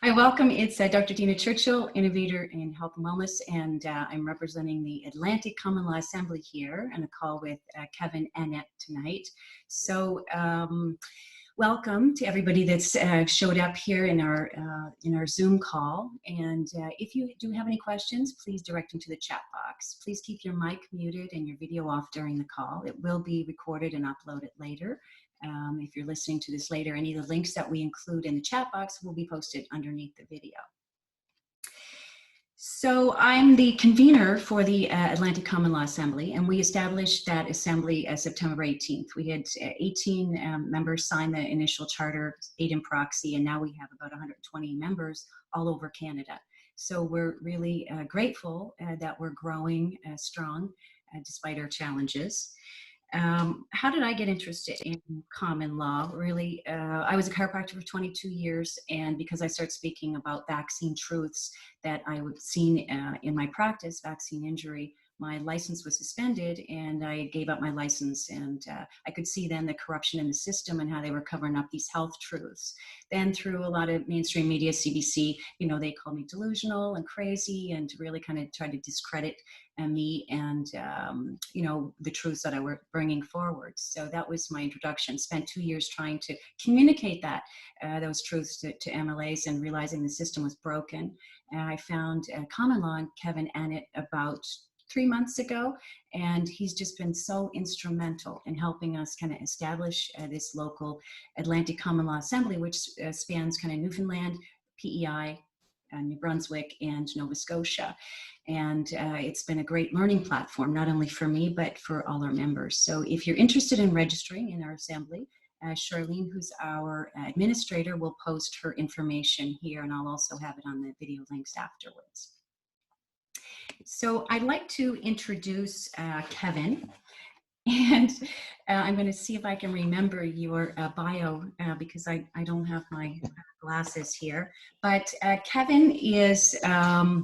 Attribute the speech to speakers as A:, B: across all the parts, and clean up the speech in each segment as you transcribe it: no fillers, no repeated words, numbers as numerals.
A: Hi, welcome. It's Dr. Dina Churchill, innovator in health and wellness, and I'm representing the Atlantic Common Law Assembly here on a call with Kevin Annett tonight. So, welcome to everybody that's showed up here in our Zoom call. And if you do have any questions, please direct them to the chat box. Please keep your mic muted and your video off during the call. It will be recorded and uploaded later. If you're listening to this later, any of the links that we include in the chat box will be posted underneath the video. So I'm the convener for the Atlantic Common Law Assembly, and we established that assembly September 18th. We had 18 members sign the initial charter, 8 in proxy, and now we have about 120 members all over Canada. So we're really grateful that we're growing strong despite our challenges. How did I get interested in common law? Really, I was a chiropractor for 22 years, and because I started speaking about vaccine truths that I would seen in my practice, vaccine injury, my license was suspended, and I gave up my license. And I could see then the corruption in the system and how they were covering up these health truths. Then through a lot of mainstream media, CBC, they called me delusional and crazy, and really kind of tried to discredit me and the truths that I were bringing forward. So that was my introduction. Spent 2 years trying to communicate those truths to MLAs and realizing the system was broken. I found common law and Kevin Annett about 3 months ago, and he's just been so instrumental in helping us kind of establish this local Atlantic Common Law Assembly, which spans kind of Newfoundland, PEI, New Brunswick, and Nova Scotia. And it's been a great learning platform, not only for me, but for all our members. So if you're interested in registering in our assembly, Charlene, who's our administrator, will post her information here, and I'll also have it on the video links afterwards. So I'd like to introduce Kevin, and I'm going to see if I can remember your bio because I don't have my glasses here. But Kevin has a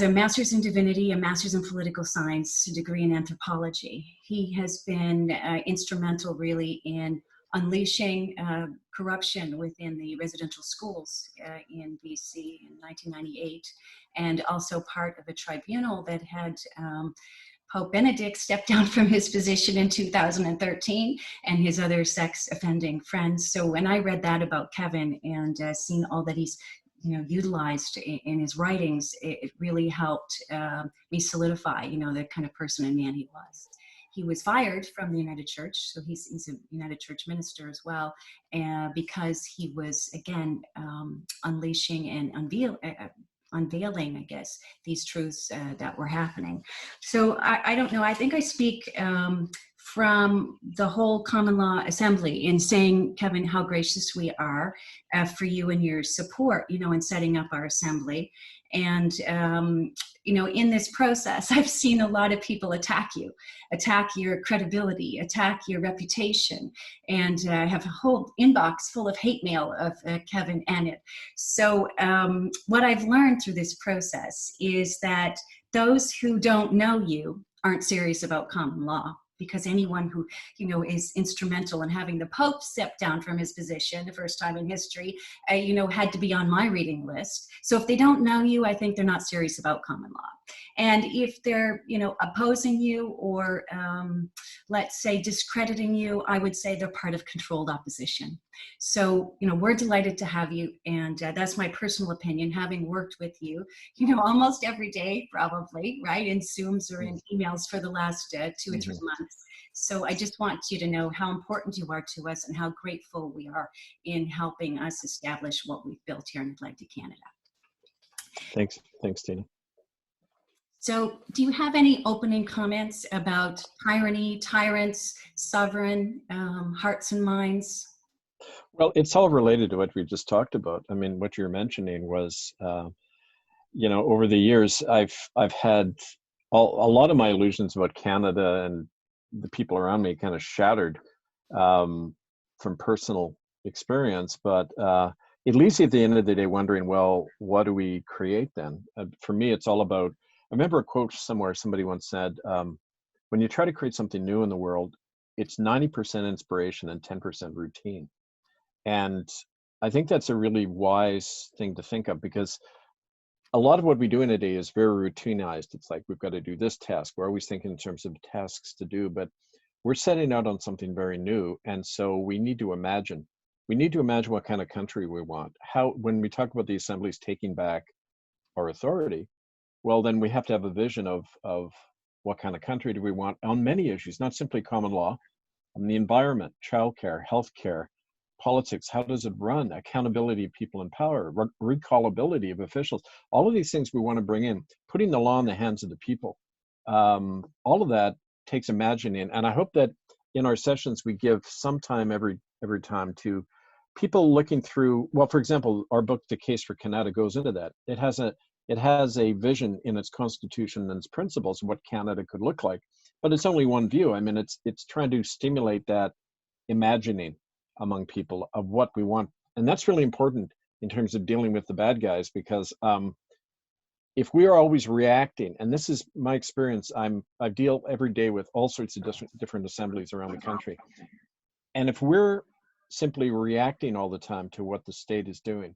A: master's in divinity, a master's in political science, a degree in anthropology. He has been instrumental really in unleashing corruption within the residential schools in BC in 1998, and also part of a tribunal that had Pope Benedict stepped down from his position in 2013 and his other sex offending friends. So when I read that about Kevin and seen all that he's utilized in his writings, it really helped me solidify, the kind of person and man he was. He was fired from the United Church, so he's a United Church minister as well, because he was, again, unleashing and unveiling, I guess, these truths that were happening. So I don't know, I think I speak from the whole Common Law Assembly in saying, Kevin, how gracious we are for you and your support, in setting up our assembly. And, in this process, I've seen a lot of people attack your credibility, attack your reputation, and have a whole inbox full of hate mail of Kevin Annett. So what I've learned through this process is that those who don't know you aren't serious about common law, because anyone who, is instrumental in having the Pope step down from his position, the first time in history, had to be on my reading list. So if they don't know you, I think they're not serious about common law. And if they're, opposing you or, let's say, discrediting you, I would say they're part of controlled opposition. So, we're delighted to have you. And that's my personal opinion, having worked with you, almost every day, probably, right, in Zooms or in emails for the last 2 or 3 months. So I just want you to know how important you are to us and how grateful we are in helping us establish what we've built here in Atlantic Canada.
B: Thanks, Tina.
A: So do you have any opening comments about tyranny, tyrants, sovereign, hearts and minds?
B: Well, it's all related to what we just talked about. I mean, what you're mentioning was, over the years, I've had a lot of my illusions about Canada and the people around me kind of shattered from personal experience. But it leaves you at the end of the day wondering, well, what do we create then? For me, it's all about, I remember a quote somewhere, somebody once said, when you try to create something new in the world, it's 90% inspiration and 10% routine. And I think that's a really wise thing to think of, because a lot of what we do in a day is very routinized. It's like, we've got to do this task. We're always thinking in terms of tasks to do, but we're setting out on something very new. And so we need to imagine. We need to imagine what kind of country we want. How, when we talk about the assemblies taking back our authority, well, then we have to have a vision of what kind of country do we want on many issues, not simply common law, on the environment, childcare, healthcare, politics, how does it run, accountability of people in power, recallability of officials, all of these things we want to bring in, putting the law in the hands of the people. All of that takes imagining, and I hope that in our sessions we give some time every time to people looking through, well, for example, our book, The Case for Canada, goes into that. It has a vision in its constitution and its principles of what Canada could look like, but it's only one view. I mean, it's trying to stimulate that imagining among people of what we want, and that's really important in terms of dealing with the bad guys, because if we are always reacting, and this is my experience, I deal every day with all sorts of different assemblies around the country, and if we're simply reacting all the time to what the state is doing,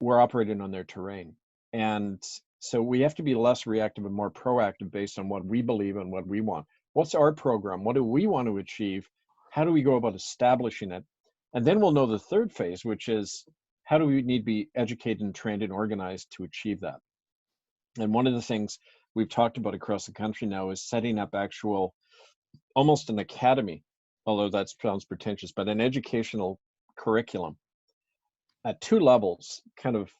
B: we're operating on their terrain. And so we have to be less reactive and more proactive based on what we believe and what we want. What's our program? What do we want to achieve? How do we go about establishing it? And then we'll know the third phase, which is how do we need to be educated and trained and organized to achieve that? And one of the things we've talked about across the country now is setting up actual, almost an academy, although that sounds pretentious, but an educational curriculum at two levels. Kind of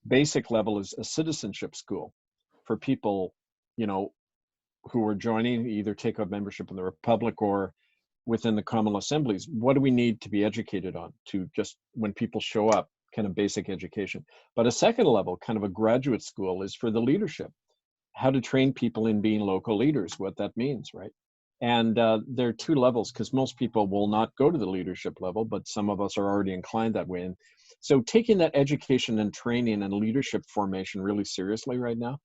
B: basic level is a citizenship school for people, who are joining, either take up membership in the Republic or within the common law assemblies. What do we need to be educated on to just, when people show up, kind of basic education. But a second level, kind of a graduate school, is for the leadership, how to train people in being local leaders, what that means, right? And there are two levels, because most people will not go to the leadership level, but some of us are already inclined that way. And so taking that education and training and leadership formation really seriously right now,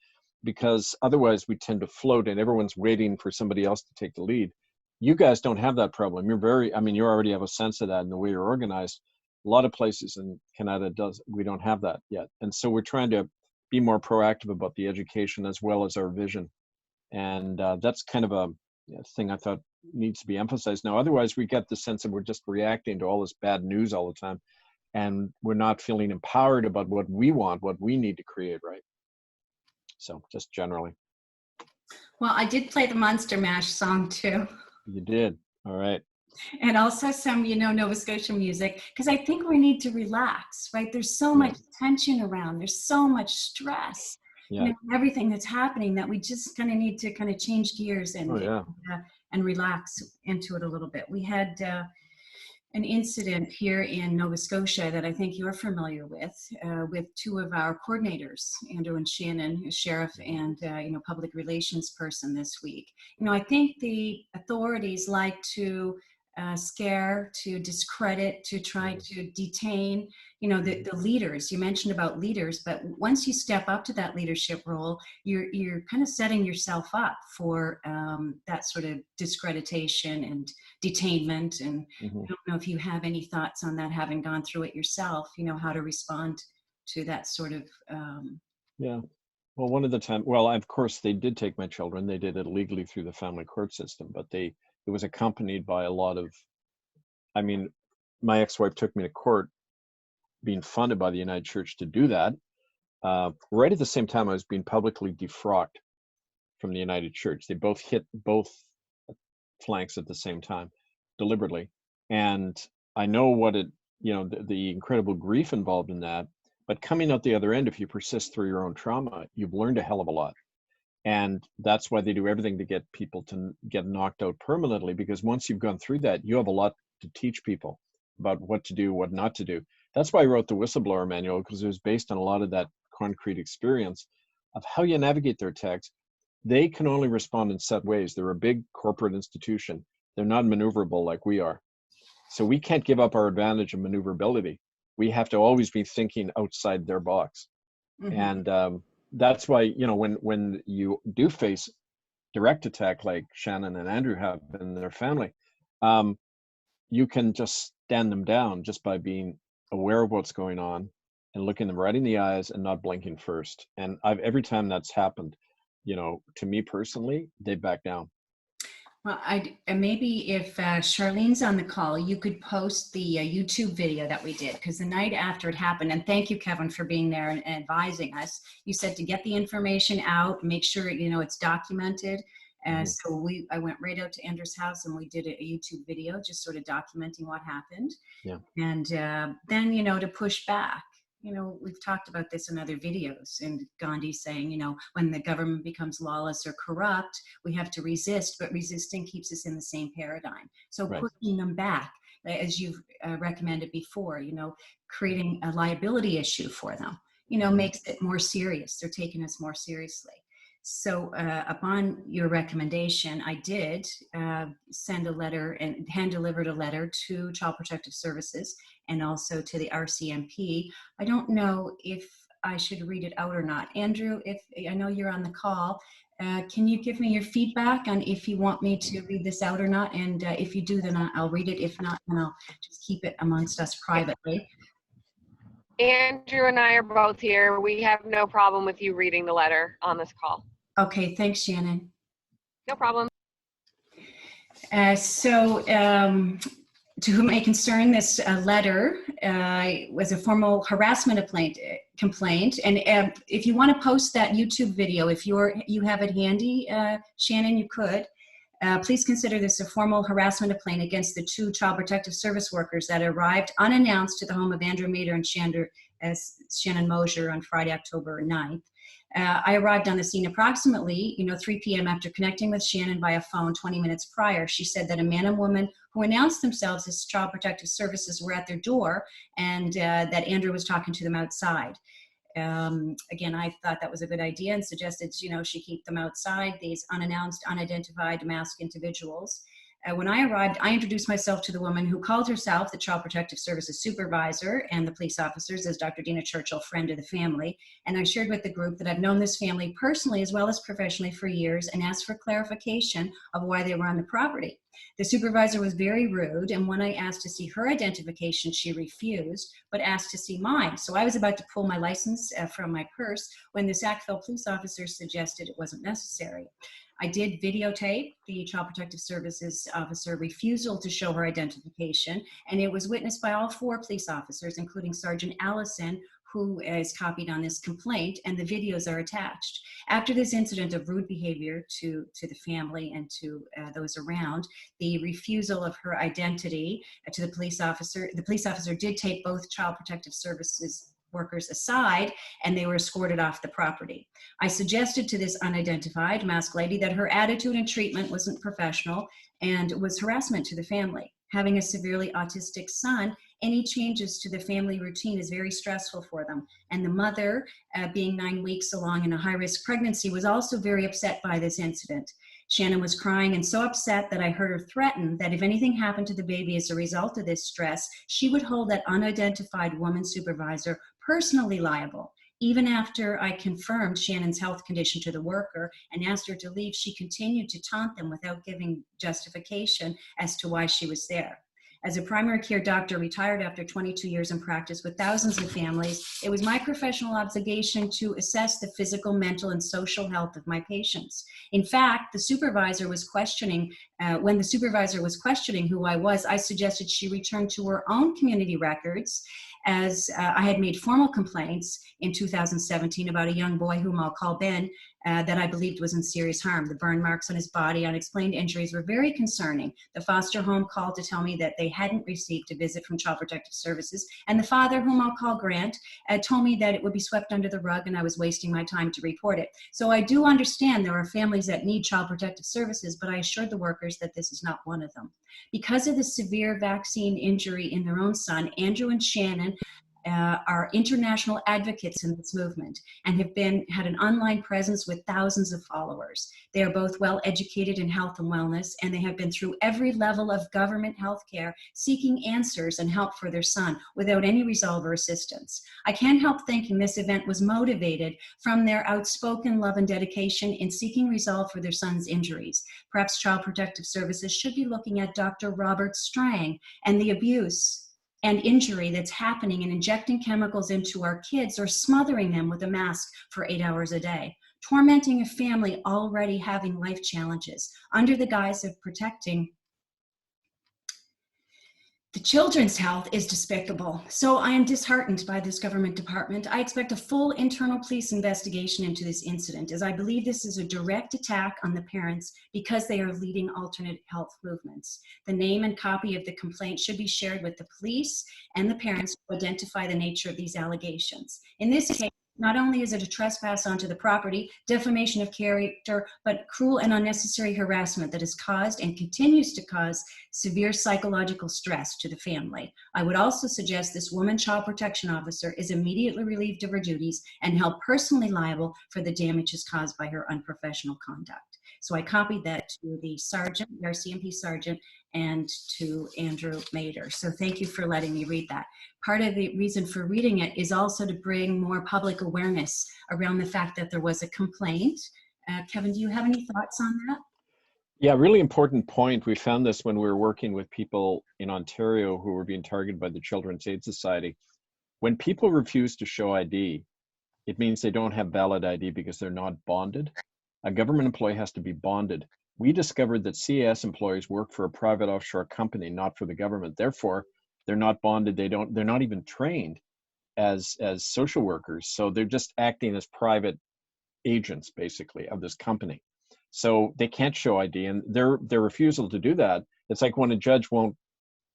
B: because otherwise we tend to float and everyone's waiting for somebody else to take the lead. You guys don't have that problem. You already have a sense of that in the way you're organized. A lot of places in Canada we don't have that yet. And so we're trying to be more proactive about the education as well as our vision. And that's kind of a thing I thought needs to be emphasized now. Otherwise, we get the sense that we're just reacting to all this bad news all the time, and we're not feeling empowered about what we want, what we need to create, right? So just generally.
A: Well, I did play the Monster Mash song too.
B: You did. All right.
A: And also some, Nova Scotia music, because I think we need to relax, right? There's so much tension around. There's so much stress.
B: Yeah.
A: Everything that's happening, that we just kind of need to kind of change gears and relax into it a little bit. We had an incident here in Nova Scotia that I think you're familiar with two of our coordinators, Andrew and Shannon, sheriff and public relations person this week. I think the authorities like to scare, to discredit, to try to detain, the leaders. You mentioned about leaders, but once you step up to that leadership role, you're kind of setting yourself up for that sort of discreditation and detainment. And I don't know if you have any thoughts on that, having gone through it yourself, how to respond to that sort of.
B: Yeah. Well, one of the time, of course, they did take my children. They did it legally through the family court system, but it was accompanied by a lot of, my ex-wife took me to court being funded by the United Church to do that. Right at the same time, I was being publicly defrocked from the United Church. They both hit both flanks at the same time, deliberately. And I know what the incredible grief involved in that, but coming out the other end, if you persist through your own trauma, you've learned a hell of a lot. And that's why they do everything to get people to get knocked out permanently, because once you've gone through that, you have a lot to teach people about what to do, what not to do. That's why I wrote the whistleblower manual, because it was based on a lot of that concrete experience of how you navigate their attacks. They can only respond in set ways. They're a big corporate institution. They're not maneuverable like we are. So we can't give up our advantage of maneuverability. We have to always be thinking outside their box. And that's why, when you do face direct attack like Shannon and Andrew have in their family, you can just stand them down just by being aware of what's going on, and looking them right in the eyes and not blinking first. And every time that's happened, to me personally, they back down.
A: Well, maybe if Charlene's on the call, you could post the YouTube video that we did, because the night after it happened, and thank you, Kevin, for being there and advising us. You said to get the information out, make sure it's documented. So I went right out to Andrew's house and we did a YouTube video, just sort of documenting what happened.
B: Yeah.
A: And then, to push back. We've talked about this in other videos, and Gandhi saying, when the government becomes lawless or corrupt, we have to resist, but resisting keeps us in the same paradigm. So
B: Right.
A: pushing them back, as you've recommended before, creating a liability issue for them, makes it more serious. They're taking us more seriously. So upon your recommendation, I did send a letter and hand-delivered a letter to Child Protective Services and also to the RCMP. I don't know if I should read it out or not. Andrew, if I know you're on the call, can you give me your feedback on if you want me to read this out or not? And if you do, then I'll read it. If not, then I'll just keep it amongst us privately.
C: Andrew and I are both here. We have no problem with you reading the letter on this call.
A: Okay, thanks, Shannon.
C: No problem.
A: To whom may concern, this letter was a formal harassment complaint. And if you want to post that YouTube video, if you have it handy, Shannon, you could. Please consider this a formal harassment complaint against the 2 Child Protective Service workers that arrived unannounced to the home of Andrew Mader and Shannon Mosier on Friday, October 9th. I arrived on the scene approximately, 3 p.m. after connecting with Shannon via phone 20 minutes prior. She said that a man and woman who announced themselves as Child Protective Services were at their door, and that Andrew was talking to them outside. Again, I thought that was a good idea and suggested, she keep them outside, these unannounced, unidentified, masked individuals. When I arrived, I introduced myself to the woman who called herself the Child Protective Services supervisor, and the police officers as Dr. Dina Churchill, friend of the family. And I shared with the group that I've known this family personally as well as professionally for years, and asked for clarification of why they were on the property. The supervisor was very rude, and when I asked to see her identification, she refused, but asked to see mine. So I was about to pull my license from my purse when the Sackville police officer suggested it wasn't necessary. I did videotape the Child Protective Services officer refusal to show her identification, and it was witnessed by all 4 police officers, including Sergeant Allison, who is copied on this complaint, and the videos are attached. After this incident of rude behavior to the family and to those around, the refusal of her identity to the police officer did take both Child Protective Services workers aside, and they were escorted off the property. I suggested to this unidentified masked lady that her attitude and treatment wasn't professional and was harassment to the family. Having a severely autistic son, any changes to the family routine is very stressful for them. And the mother, being 9 weeks along in a high-risk pregnancy, was also very upset by this incident. Shannon was crying and so upset that I heard her threaten that if anything happened to the baby as a result of this stress, she would hold that unidentified woman supervisor personally liable. Even after I confirmed Shannon's health condition to the worker and asked her to leave, she continued to taunt them without giving justification as to why she was there. As a primary care doctor retired after 22 years in practice with thousands of families, it was my professional obligation to assess the physical, mental, and social health of my patients. In fact, the supervisor was questioning, when the supervisor was questioning who I was, I suggested she return to her own community records, as I had made formal complaints in 2017 about a young boy whom I'll call Ben, that I believed was in serious harm. The burn marks on his body, unexplained injuries were very concerning. The foster home called to tell me that they hadn't received a visit from Child Protective Services, and the father, whom I'll call Grant, told me that it would be swept under the rug and I was wasting my time to report it. So I do understand there are families that need Child Protective Services, but I assured the workers that this is not one of them. Because of the severe vaccine injury in their own son, Andrew and Shannon are international advocates in this movement and have had an online presence with thousands of followers. They are both well educated in health and wellness, and they have been through every level of government healthcare seeking answers and help for their son without any resolve or assistance. I can't help thinking this event was motivated from their outspoken love and dedication in seeking resolve for their son's injuries. Perhaps Child Protective Services should be looking at Dr. Robert Strang and the abuse and injury that's happening and injecting chemicals into our kids or smothering them with a mask for 8 hours a day, tormenting a family already having life challenges under the guise of protecting the children's health is despicable. So I am disheartened by this government department. I expect a full internal police investigation into this incident, as I believe this is a direct attack on the parents because they are leading alternate health movements. The name and copy of the complaint should be shared with the police and the parents to identify the nature of these allegations. In this case, not only is it a trespass onto the property, defamation of character, but cruel and unnecessary harassment that has caused and continues to cause severe psychological stress to the family. I would also suggest this woman child protection officer is immediately relieved of her duties and held personally liable for the damages caused by her unprofessional conduct. So I copied that to the sergeant, our CMP sergeant, and to Andrew Mader. So thank you for letting me read that. Part of the reason for reading it is also to bring more public awareness around the fact that there was a complaint. Kevin, do you have any thoughts on that?
B: Yeah, really important point. We found this when we were working with people in Ontario who were being targeted by the Children's Aid Society. When people refuse to show ID, it means they don't have valid ID because they're not bonded. A government employee has to be bonded. We discovered that CAS employees work for a private offshore company, not for the government. Therefore, they're not bonded. They're not even trained as social workers. So they're just acting as private agents, basically, of this company. So they can't show ID, and their refusal to do that, it's like when a judge won't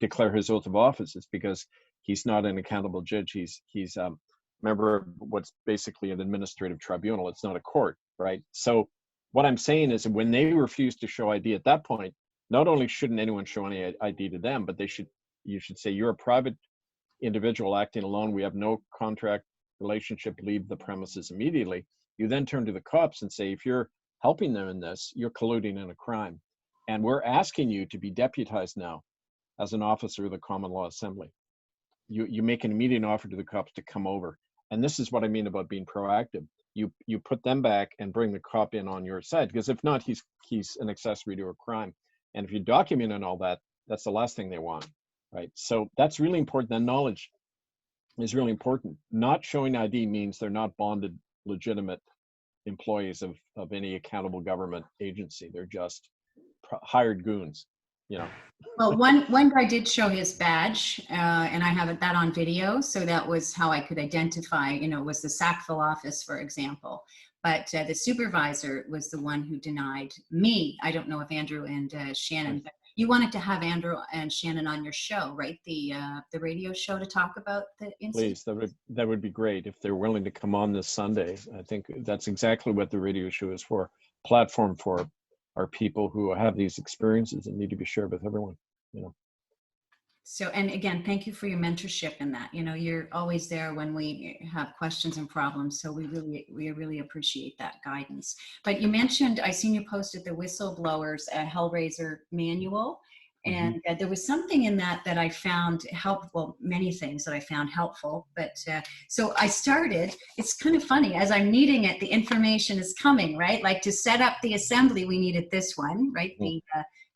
B: declare his oath of office, it's because he's not an accountable judge. He's a member of what's basically an administrative tribunal. It's not a court, right? So what I'm saying is that when they refuse to show ID at that point, not only shouldn't anyone show any ID to them, but you should say, you're a private individual acting alone. We have no contract relationship. Leave the premises immediately. You then turn to the cops and say, if you're helping them in this, you're colluding in a crime. And we're asking you to be deputized now as an officer of the Common Law Assembly. You make an immediate offer to the cops to come over. And this is what I mean about being proactive. You put them back and bring the cop in on your side, because if not, he's an accessory to a crime. And if you document and all that, that's the last thing they want, right? So that's really important. That knowledge is really important. Not showing ID means they're not bonded, legitimate employees of any accountable government agency. They're just hired goons, you know.
A: Well, one guy did show his badge, and I have that on video. So that was how I could identify, was the Sackville office, for example. But the supervisor was the one who denied me. I don't know if Andrew and Shannon, but you wanted to have Andrew and Shannon on your show, right? The radio show, to talk about the incident.
B: Please, that would be great if they're willing to come on this Sunday. I think that's exactly what the radio show is for. Platform for our people who have these experiences and need to be shared with everyone.
A: So, and again, thank you for your mentorship in that. You're always there when we have questions and problems. So we really appreciate that guidance. But you mentioned, I seen you posted the Whistleblowers Hellraiser manual. And there was something in that I found helpful, many things that I found helpful. But so I started, it's kind of funny, as I'm needing it, the information is coming, right? Like to set up the assembly, we needed this one, right? The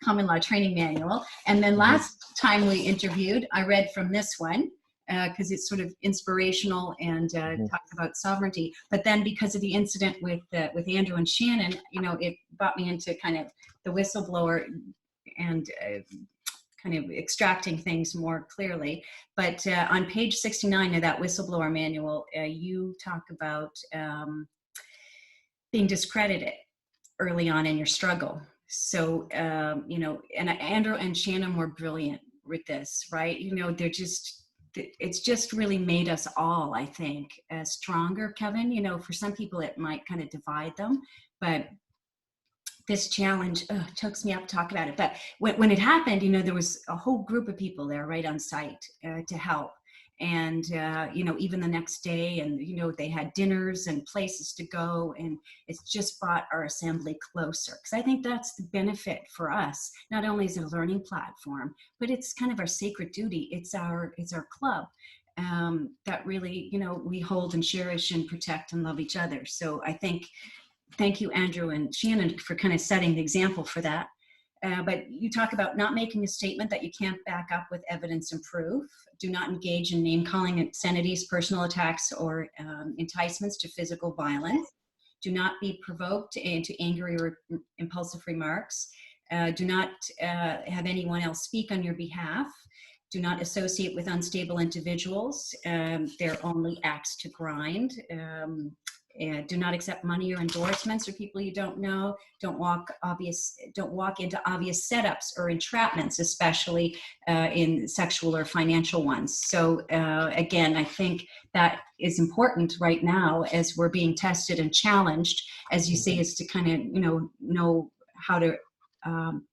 A: Common Law Training Manual. And then last time we interviewed, I read from this one because it's sort of inspirational and talks about sovereignty. But then because of the incident with Andrew and Shannon, it brought me into kind of the whistleblower and kind of extracting things more clearly. But on page 69 of that whistleblower manual, you talk about being discredited early on in your struggle. So, and Andrew and Shannon were brilliant with this, right? It's just really made us all, I think, stronger, Kevin. For some people, it might kind of divide them, but this challenge chokes me up to talk about it. But when it happened, there was a whole group of people there right on site to help. And, even the next day, and, they had dinners and places to go, and it's just brought our assembly closer. Because I think that's the benefit for us. Not only is it a learning platform, but it's kind of our sacred duty. It's our club that really, we hold and cherish and protect and love each other. So I think, thank you, Andrew and Shannon, for kind of setting the example for that. But you talk about not making a statement that you can't back up with evidence and proof. Do not engage in name-calling, obscenities, personal attacks, or enticements to physical violence. Do not be provoked into angry or impulsive remarks. Do not have anyone else speak on your behalf. Do not associate with unstable individuals. They're only axe to grind. And do not accept money or endorsements or people you don't know. Don't walk into obvious setups or entrapments, especially in sexual or financial ones. So again, I think that is important right now as we're being tested and challenged, as you say, is to kind of know how to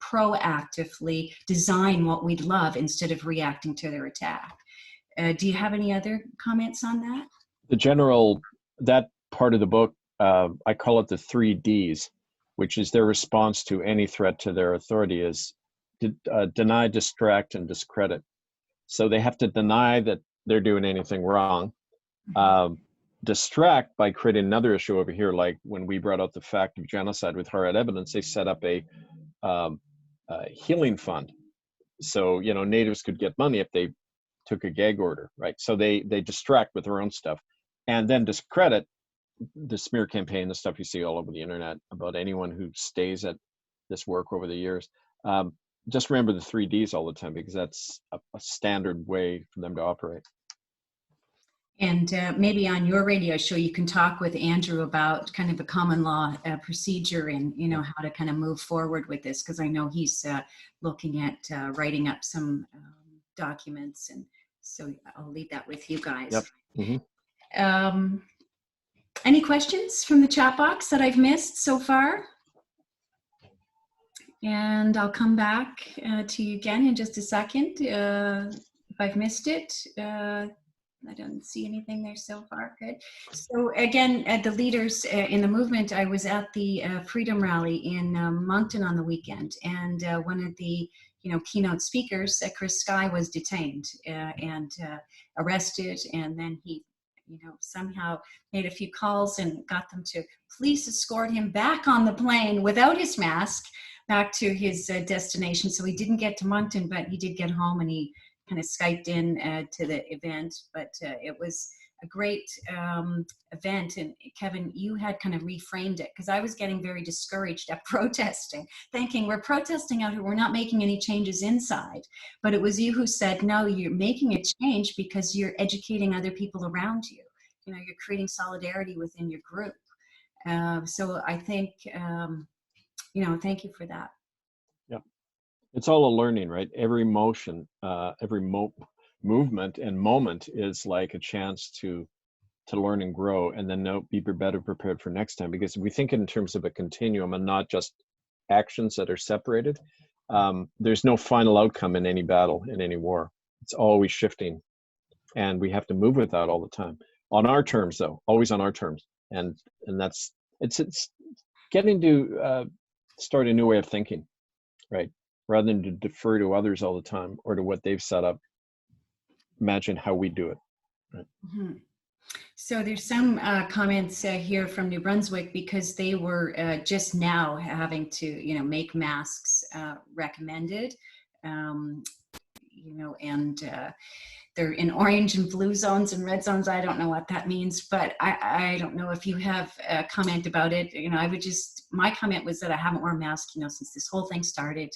A: proactively design what we'd love instead of reacting to their attack. Do you have any other comments on that?
B: That part of the book, I call it the 3 Ds, which is their response to any threat to their authority is deny, distract, and discredit. So they have to deny that they're doing anything wrong. Distract by creating another issue over here, like when we brought out the fact of genocide with hard evidence, they set up a healing fund. So, natives could get money if they took a gag order, right? So they distract with their own stuff. And then discredit, the smear campaign, the stuff you see all over the internet about anyone who stays at this work over the years. Just remember the 3 Ds all the time, because that's a standard way for them to operate.
A: And maybe on your radio show, you can talk with Andrew about kind of a common law procedure and, how to kind of move forward with this, because I know he's looking at writing up some documents. And so I'll leave that with you guys.
B: Yep. Mm-hmm.
A: Any questions from the chat box that I've missed so far? And I'll come back to you again in just a second. If I've missed it, I don't see anything there so far. Good. So again, the leaders in the movement, I was at the Freedom Rally in Moncton on the weekend, and one of the keynote speakers, Chris Sky, was detained and arrested, and then he somehow made a few calls and got them to police escort him back on the plane without his mask back to his destination. So he didn't get to Moncton, but he did get home, and he kind of Skyped in to the event. But it was a great event. And Kevin, you had kind of reframed it, because I was getting very discouraged at protesting, thinking we're protesting out here, we're not making any changes inside. But it was you who said, no, you're making a change because you're educating other people around you. You're creating solidarity within your group. So I think, thank you for that.
B: Yeah, it's all a learning, right? Every motion, every movement and moment is like a chance to learn and grow, and then be better prepared for next time. Because if we think in terms of a continuum and not just actions that are separated, there's no final outcome in any battle, in any war. It's always shifting, and we have to move with that all the time, on our terms, though, always on our terms. And that's it's getting to start a new way of thinking, right? Rather than to defer to others all the time or to what they've set up. Imagine how we do it. Right?
A: Mm-hmm. So there's some comments here from New Brunswick, because they were just now having to, make masks recommended, and they're in orange and blue zones and red zones. I don't know what that means, but I don't know if you have a comment about it. My comment was that I haven't worn a mask, since this whole thing started,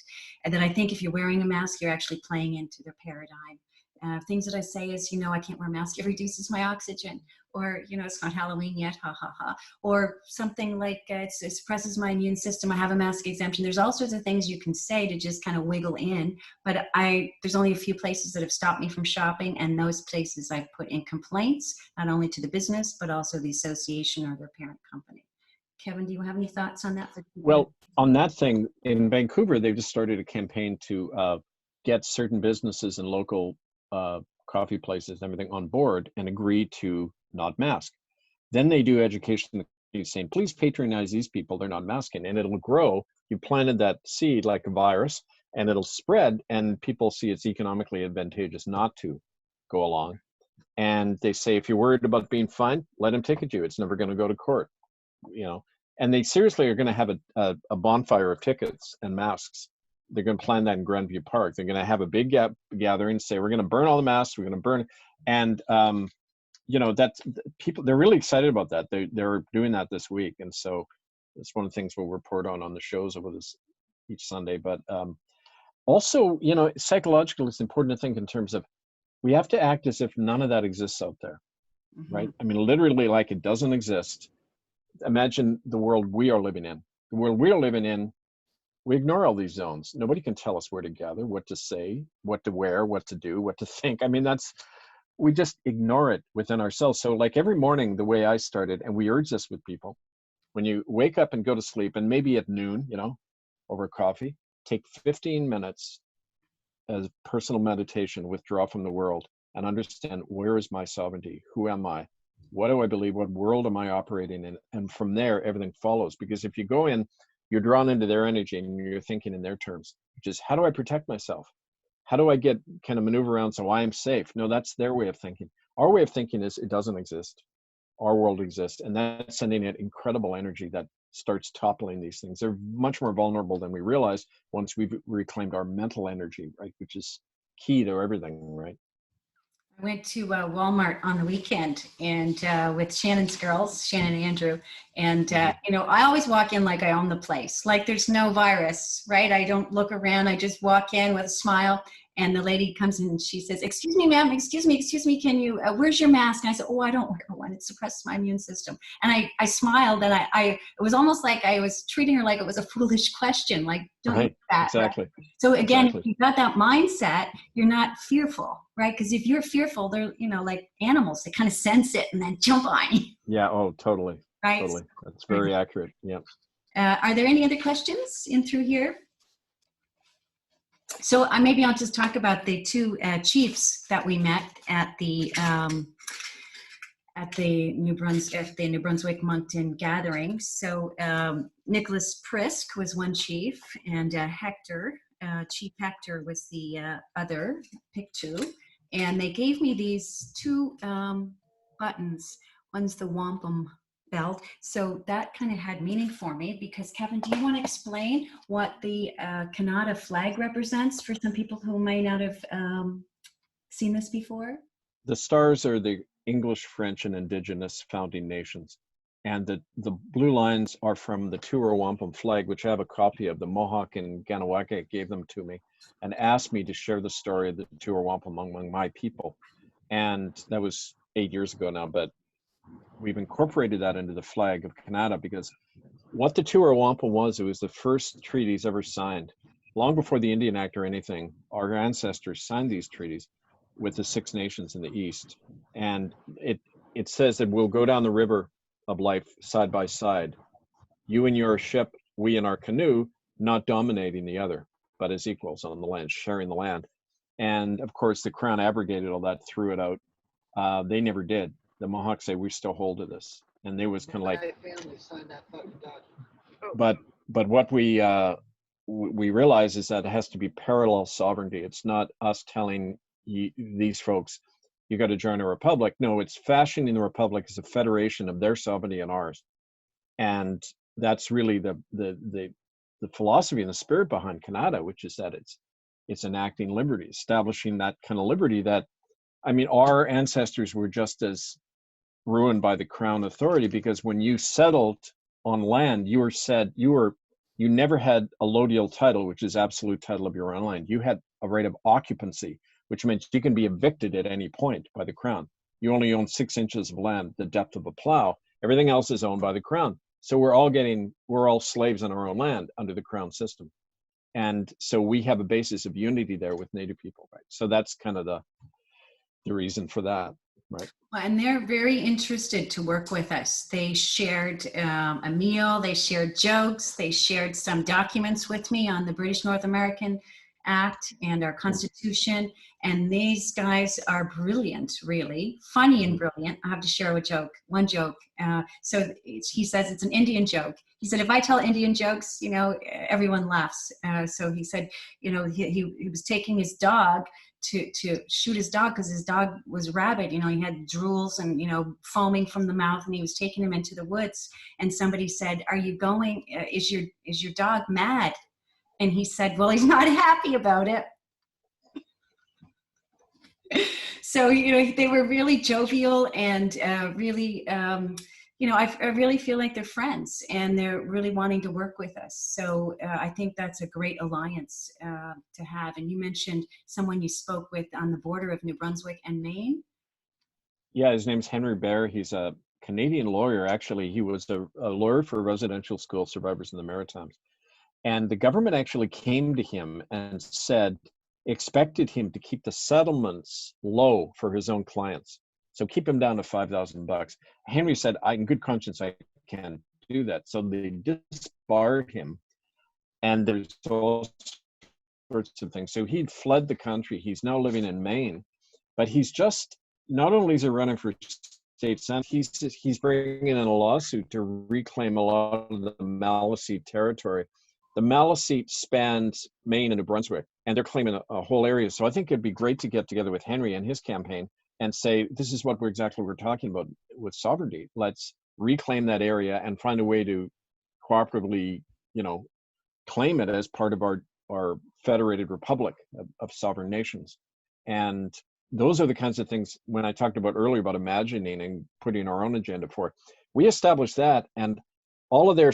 A: and that I think if you're wearing a mask, you're actually playing into their paradigm. Things that I say is, I can't wear a mask, it reduces my oxygen, or, it's not Halloween yet, ha ha ha, or something like it suppresses my immune system, I have a mask exemption. There's all sorts of things you can say to just kind of wiggle in, but there's only a few places that have stopped me from shopping, and those places I've put in complaints, not only to the business, but also the association or their parent company. Kevin, do you have any thoughts on that?
B: Well, on that thing, in Vancouver, they've just started a campaign to get certain businesses and local coffee places and everything on board and agree to not mask. Then they do education saying, please patronize these people, they're not masking, and it'll grow. You planted that seed like a virus, and it'll spread, and people see it's economically advantageous not to go along. And they say, if you're worried about being fined, let them ticket you. It's never going to go to court, And they seriously are going to have a bonfire of tickets and masks, they're going to plan that in Grandview Park. They're going to have a big gathering, say, we're going to burn all the masks, we're going to burn, and you know, that's people, they're really excited about that. They're doing that this week. And so it's one of the things we'll report on the shows over this each Sunday. But also, you know, psychologically, it's important to think in terms of, we have to act as if none of that exists out there, right? I mean, literally, like it doesn't exist. Imagine the world we are living in. The world we are living in, we ignore all these zones. Nobody can tell us where to gather, what to say, what to wear, what to do, what to think. I mean, we just ignore it within ourselves. So like every morning, the way I started, and we urge this with people, when you wake up and go to sleep, and maybe at noon, you know, over coffee, take 15 minutes as personal meditation, withdraw from the world and understand, where is my sovereignty? Who am I? What do I believe? What world am I operating in? And from there, everything follows. Because if you go in, you're drawn into their energy and you're thinking in their terms, which is, how do I protect myself? How do I kind of maneuver around so I am safe? No, that's their way of thinking. Our way of thinking is, it doesn't exist. Our world exists. And that's sending it incredible energy that starts toppling these things. They're much more vulnerable than we realize once we've reclaimed our mental energy, right? Which is key to everything, right?
A: I went to Walmart on the weekend and with Shannon's girls, Shannon and Andrew. And, you know, I always walk in like I own the place, like there's no virus, right? I don't look around. I just walk in with a smile. And the lady comes in and she says, excuse me, ma'am, excuse me, can you, where's your mask? And I said, oh, I don't wear one. It suppresses my immune system. And I smiled, and it was almost like I was treating her like it was a foolish question, like, don't do that.
B: Exactly.
A: Right? So again, if you've got that mindset, you're not fearful, right? Because if you're fearful, they're, you know, like animals, they kind of sense it and then jump on you.
B: Yeah, oh, totally.
A: Right?
B: Totally. That's very accurate. Yeah.
A: Are there any other questions in through here? So maybe I'll just talk about the two chiefs that we met at the New Brunswick Moncton gathering. So Nicholas Prisk was one chief, and Hector, Chief Hector, was the other. Pick two, and they gave me these two buttons. One's the wampum belt. So that kind of had meaning for me, because Kevin, do you want to explain what the Canada flag represents for some people who may not have seen this before?
B: The stars are the English, French, and Indigenous founding nations. And the blue lines are from the Tuara Wampum flag, which I have a copy of. The Mohawk in Ganawaka gave them to me and asked me to share the story of the Tuara Wampum among my people. And that was 8 years ago now, but we've incorporated that into the flag of Canada, because what the Tuara Wampum was, it was the first treaties ever signed. Long before the Indian Act or anything, our ancestors signed these treaties with the Six Nations in the East. And it says that we'll go down the river of life side by side. You in your ship, we in our canoe, not dominating the other, but as equals on the land, sharing the land. And of course, the Crown abrogated all that, threw it out. They never did. The Mohawks say, we still hold to this. And they was kind of like, but what we realize is that it has to be parallel sovereignty. It's not us telling these folks, you got to join a republic. No, it's fashioning the republic as a federation of their sovereignty and ours. And that's really the philosophy and the spirit behind Canada, which is that it's enacting liberty, establishing that kind of liberty that, I mean, our ancestors were just as ruined by the Crown authority, because when you settled on land, you never had a lodial title, which is absolute title of your own land. You had a right of occupancy, which meant you can be evicted at any point by the Crown. You only own 6 inches of land, the depth of a plow. Everything else is owned by the Crown. So we're all slaves on our own land under the Crown system. And so we have a basis of unity there with Native people, right? So that's kind of the reason for that, right?
A: Well, and they're very interested to work with us. They shared a meal, they shared jokes, they shared some documents with me on the British North American Act and our Constitution. And these guys are brilliant, really funny and brilliant. I have to share one joke. So he says it's an Indian joke. He said, if I tell Indian jokes, you know, everyone laughs. So he said, you know, he was taking his dog to shoot his dog because his dog was rabid. You know, he had drools and, you know, foaming from the mouth, and he was taking him into the woods. And somebody said, are you going, is your dog mad? And he said, well, he's not happy about it. So, they were really jovial and really, I really feel like they're friends and they're really wanting to work with us. So I think that's a great alliance to have. And you mentioned someone you spoke with on the border of New Brunswick and Maine.
B: Yeah, his name's Henry Bear. He's a Canadian lawyer. Actually, he was a lawyer for residential school survivors in the Maritimes. And the government actually came to him and expected him to keep the settlements low for his own clients. So keep him down to $5,000. Henry said, in good conscience, I can't do that. So they disbarred him. And there's all sorts of things. So he'd fled the country. He's now living in Maine. But he's just, not only is he running for state senate, he's bringing in a lawsuit to reclaim a lot of the Maliseet territory. The Maliseet spans Maine and New Brunswick, and they're claiming a whole area. So I think it'd be great to get together with Henry and his campaign and say, this is what we're talking about with sovereignty. Let's reclaim that area and find a way to cooperatively, claim it as part of our federated republic of sovereign nations. And those are the kinds of things, when I talked about earlier about imagining and putting our own agenda forth, we established that, and all of their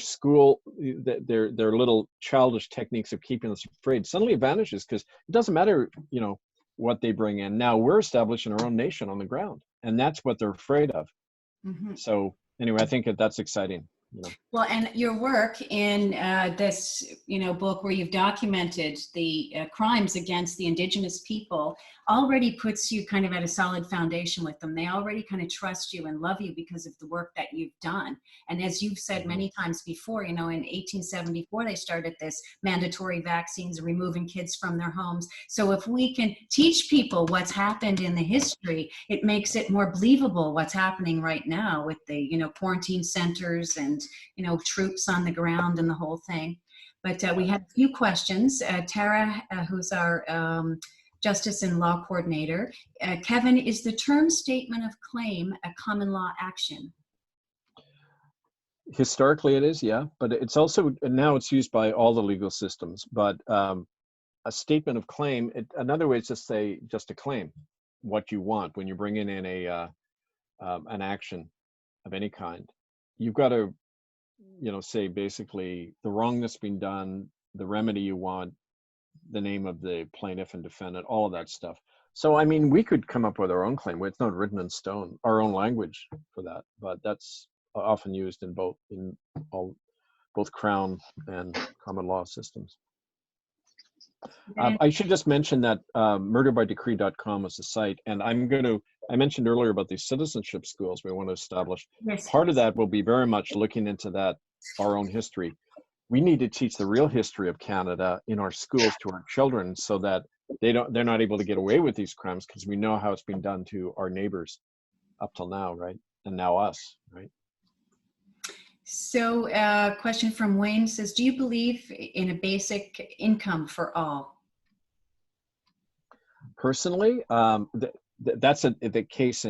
B: their little childish techniques of keeping us afraid suddenly vanishes, because it doesn't matter, what they bring in. Now we're establishing our own nation on the ground, and that's what they're afraid of. Mm-hmm. So anyway, I think that's exciting.
A: Well, and your work in this, book where you've documented the crimes against the Indigenous people already puts you kind of at a solid foundation with them. They already kind of trust you and love you because of the work that you've done. And as you've said many times before, in 1874, they started this mandatory vaccines, removing kids from their homes. So if we can teach people what's happened in the history, it makes it more believable what's happening right now with the, quarantine centers and, troops on the ground and the whole thing. But we had a few questions. Tara, who's our Justice and Law Coordinator. Kevin, is the term statement of claim a common law action?
B: Historically it is, yeah, but it's also, now it's used by all the legal systems, but a statement of claim, another way is to say just a claim, what you want. When you're bringing in an action of any kind, you've got to, say basically the wrong that's been done, the remedy you want, the name of the plaintiff and defendant, all of that stuff. So, I mean, we could come up with our own claim. It's not written in stone, our own language for that, but that's often used in both Crown and common law systems. I should just mention that murderbydecree.com is the site, and I mentioned earlier about these citizenship schools we want to establish.
A: Yes.
B: Part of that will be very much looking into that, our own history. We need to teach the real history of Canada in our schools to our children, so that they're not able to get away with these crimes, because we know how it's been done to our neighbors up till now, right? And now us, right?
A: So question from Wayne says, do you believe in a basic income for all?
B: Personally, that's the case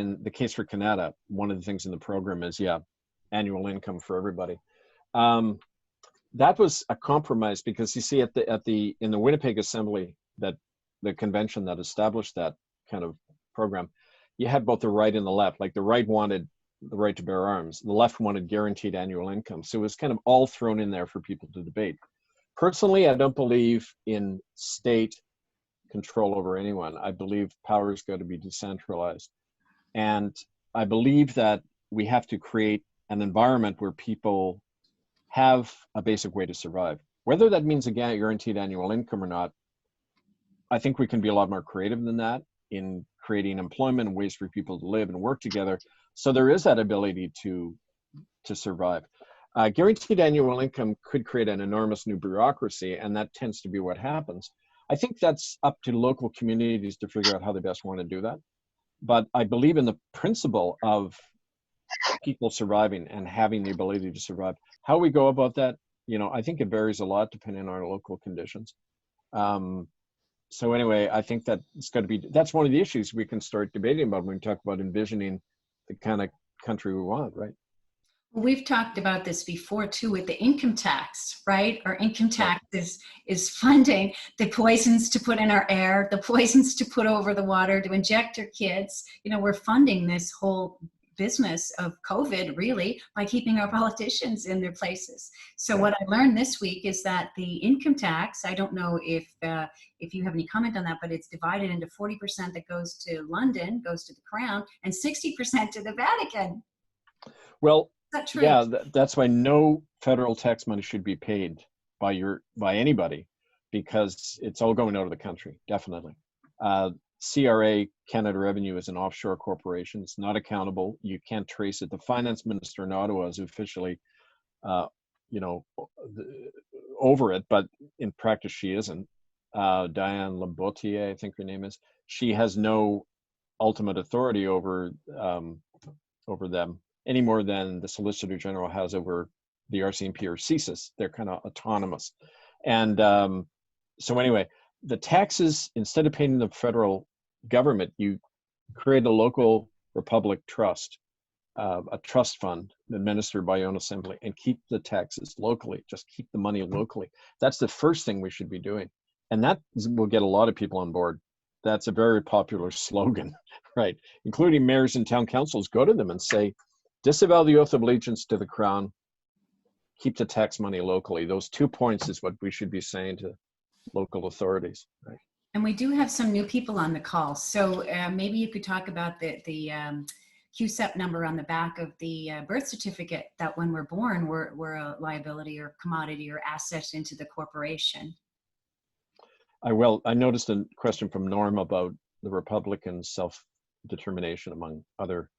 B: for Canada. One of the things in the program is, annual income for everybody. That was a compromise, because you see in the Winnipeg Assembly, that the convention that established that kind of program, you had both the right and the left. Like the right wanted the right to bear arms, the left wanted guaranteed annual income. So it was kind of all thrown in there for people to debate. Personally, I don't believe in state control over anyone. I believe power's got to be decentralized. And I believe that we have to create an environment where people have a basic way to survive. Whether that means a guaranteed annual income or not, I think we can be a lot more creative than that in creating employment and ways for people to live and work together. So there is that ability to survive. Guaranteed annual income could create an enormous new bureaucracy, and that tends to be what happens. I think that's up to local communities to figure out how they best want to do that. But I believe in the principle of people surviving and having the ability to survive. How we go about that, I think it varies a lot depending on our local conditions. So anyway, I think that's one of the issues we can start debating about when we talk about envisioning the kind of country we want, right?
A: We've talked about this before too with the income tax, right? Our income tax is funding the poisons to put in our air, the poisons to put over the water, to inject our kids. You know, we're funding this whole business of COVID really by keeping our politicians in their places. So what I learned this week is that the income tax, I don't know if you have any comment on that, but it's divided into 40% that goes to London, goes to the Crown, and 60% to the Vatican.
B: Well,
A: That's true.
B: yeah, that's why no federal tax money should be paid by anybody, because it's all going out of the country, definitely. CRA, Canada Revenue, is an offshore corporation. It's not accountable. You can't trace it. The finance minister in Ottawa is officially, over it, but in practice she isn't. Diane Lambotier, I think her name is. She has no ultimate authority over them any more than the Solicitor General has over the RCMP or CSIS. They're kind of autonomous. And so anyway, the taxes, instead of paying the federal government, you create a local republic trust, a trust fund administered by your own assembly, and keep the taxes locally. Just keep the money locally. That's the first thing we should be doing. And that will get a lot of people on board. That's a very popular slogan, right? Including mayors and town councils. Go to them and say, disavow the oath of allegiance to the Crown, keep the tax money locally. Those 2 points is what we should be saying to local authorities, right?
A: And we do have some new people on the call. So maybe you could talk about the QSEP number on the back of the birth certificate, that when we're born, we're a liability or commodity or asset into the corporation.
B: I noticed a question from Norm about the Republican self-determination among other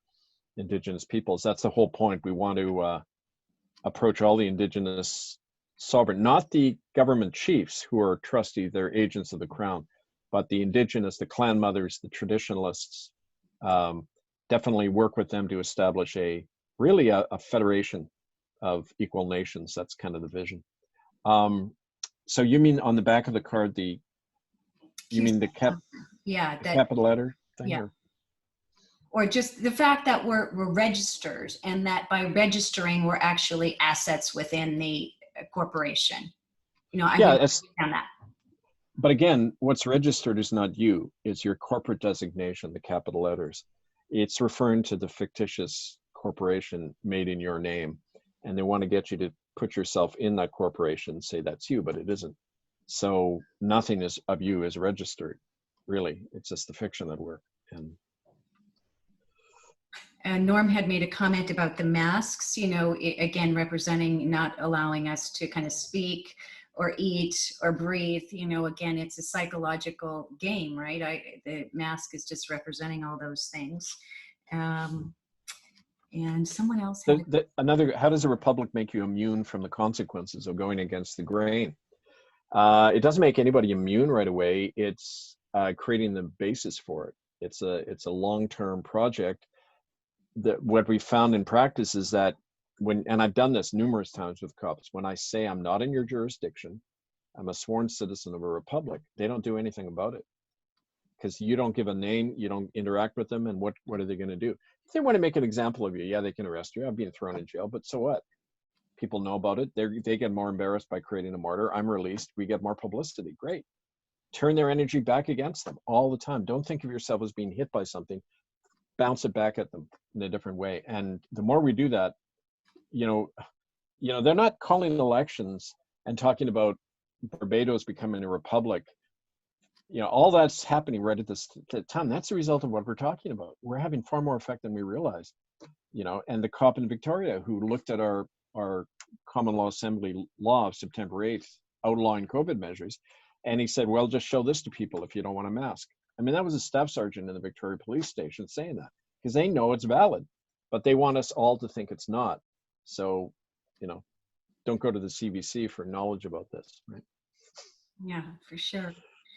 B: Indigenous peoples. That's the whole point. We want to approach all the Indigenous sovereign, not the government chiefs who are trustee, they're agents of the Crown, but the Indigenous, the clan mothers, the traditionalists. Definitely work with them to establish a federation of equal nations. That's kind of the vision. So you mean on the back of the card, you mean the capital letter thing?
A: Yeah. Or just the fact that we're registered, and that by registering, we're actually assets within the corporation. You know, I didn't understand that.
B: But again, what's registered is not you, it's your corporate designation, the capital letters. It's referring to the fictitious corporation made in your name. And they want to get you to put yourself in that corporation and say that's you, but it isn't. So nothing of you is registered, really. It's just the fiction at work.
A: And Norm had made a comment about the masks, you know, again, representing not allowing us to kind of speak or eat or breathe. You know, again, it's a psychological game, right? The mask is just representing all those things. And someone else had
B: how does a republic make you immune from the consequences of going against the grain? It doesn't make anybody immune right away. It's creating the basis for it. It's a long-term project. That what we found in practice is that and I've done this numerous times with cops, when I say I'm not in your jurisdiction, I'm a sworn citizen of a republic, they don't do anything about it. Because you don't give a name, you don't interact with them, and what are they going to do? If they want to make an example of you, yeah, they can arrest you. I'm being thrown in jail, but so what? People know about it. They get more embarrassed by creating a martyr. I'm released. We get more publicity. Great. Turn their energy back against them all the time. Don't think of yourself as being hit by something. Bounce it back at them in a different way. And the more we do that, you know, they're not calling elections and talking about Barbados becoming a republic. You know, all that's happening right at this time. That's the result of what we're talking about. We're having far more effect than we realize. You know, and the cop in Victoria who looked at our Common Law Assembly law of September 8th outlawing COVID measures, and he said, well, just show this to people if you don't want a mask. I mean, that was a staff sergeant in the Victoria Police Station saying that, because they know it's valid, but they want us all to think it's not. So, you know, don't go to the CBC for knowledge about this, right?
A: Yeah, for sure.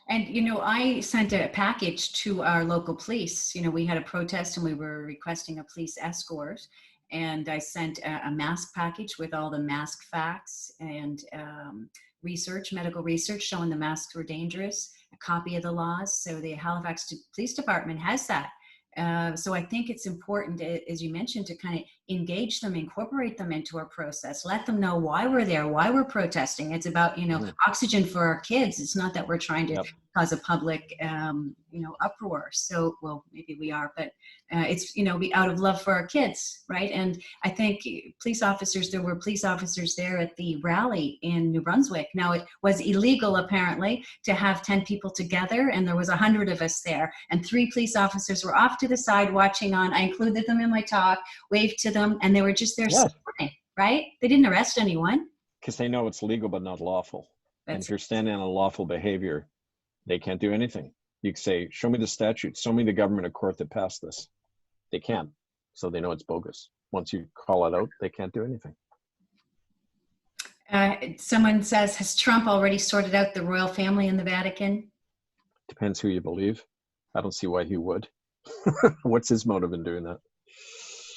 A: And, you know, I sent a package to our local police. You know, we had a protest and we were requesting a police escort. And I sent a mask package with all the mask facts and medical research showing the masks were dangerous, a copy of the laws. So the Halifax Police Department has that. So I think it's important, as you mentioned, to kind of engage them, incorporate them into our process, let them know why we're there, why we're protesting. It's about, oxygen for our kids. It's not that we're trying to cause a public, uproar. So, well, maybe we are, but it's, be out of love for our kids, right? And I think there were police officers there at the rally in New Brunswick. Now, it was illegal, apparently, to have 10 people together, and there was 100 of us there, and 3 police officers were off to the side watching on. I included them in my talk, waved to them, and they were just there supporting, right? They didn't arrest anyone.
B: Because they know it's legal but not lawful. And if you're standing on lawful behavior, they can't do anything. You can say, show me the statute, show me the government or court that passed this. They can't. So they know it's bogus. Once you call it out, they can't do anything.
A: Someone says, has Trump already sorted out the royal family in the Vatican?
B: Depends who you believe. I don't see why he would. What's his motive in doing that?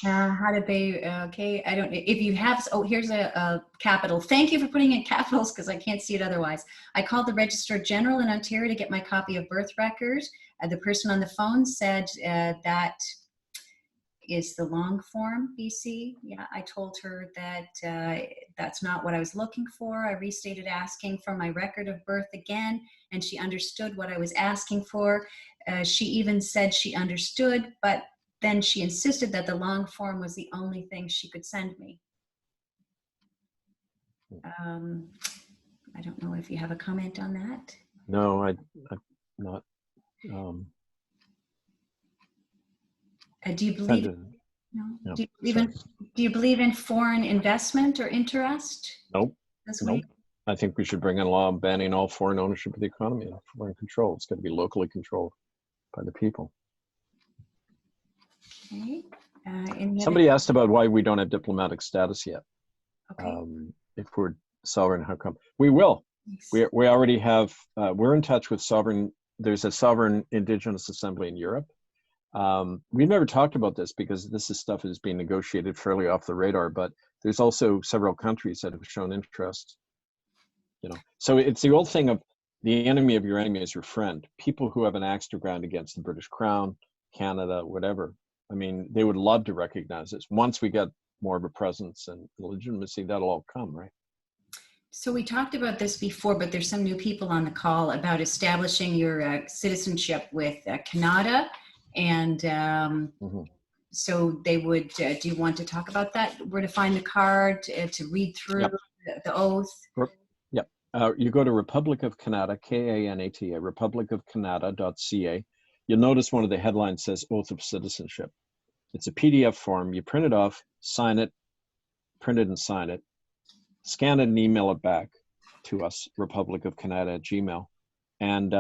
A: How did they, okay, I don't, if you have, here's a capital. Thank you for putting in capitals because I can't see it otherwise. I called the Registrar General in Ontario to get my copy of birth record. The person on the phone said that is the long form, BC. Yeah, I told her that that's not what I was looking for. I restated asking for my record of birth again, and she understood what I was asking for. She even said she understood, but then she insisted that the long form was the only thing she could send me. I don't know if you have a comment on that.
B: No, I'm not.
A: Do you believe? No. Do you believe in foreign investment or interest?
B: Nope. Nope. I think we should bring in a law banning all foreign ownership of the economy, foreign control. It's got to be locally controlled by the people.
A: Okay.
B: Somebody asked about why we don't have diplomatic status yet.
A: Okay.
B: If we're sovereign, how come? We will. Yes. We already have, we're in touch with there's a sovereign indigenous assembly in Europe. We've never talked about this because this is stuff is being negotiated fairly off the radar, but there's also several countries that have shown interest. So it's the old thing of the enemy of your enemy is your friend. People who have an axe to grind against the British Crown, Canada, whatever. I mean, they would love to recognize this. Once we get more of a presence and legitimacy, that'll all come, right?
A: So we talked about this before, but there's some new people on the call about establishing your citizenship with Canada. And so they would, do you want to talk about that? Where to find the card, to read through the oath?
B: Yep. You go to Republic of Canada, K-A-N-A-T-A, republicofcanada.ca. You'll notice one of the headlines says Oath of Citizenship. It's a PDF form. You print it off, sign it, print it and sign it, scan it and email it back to us, Republic of Canada @gmail. And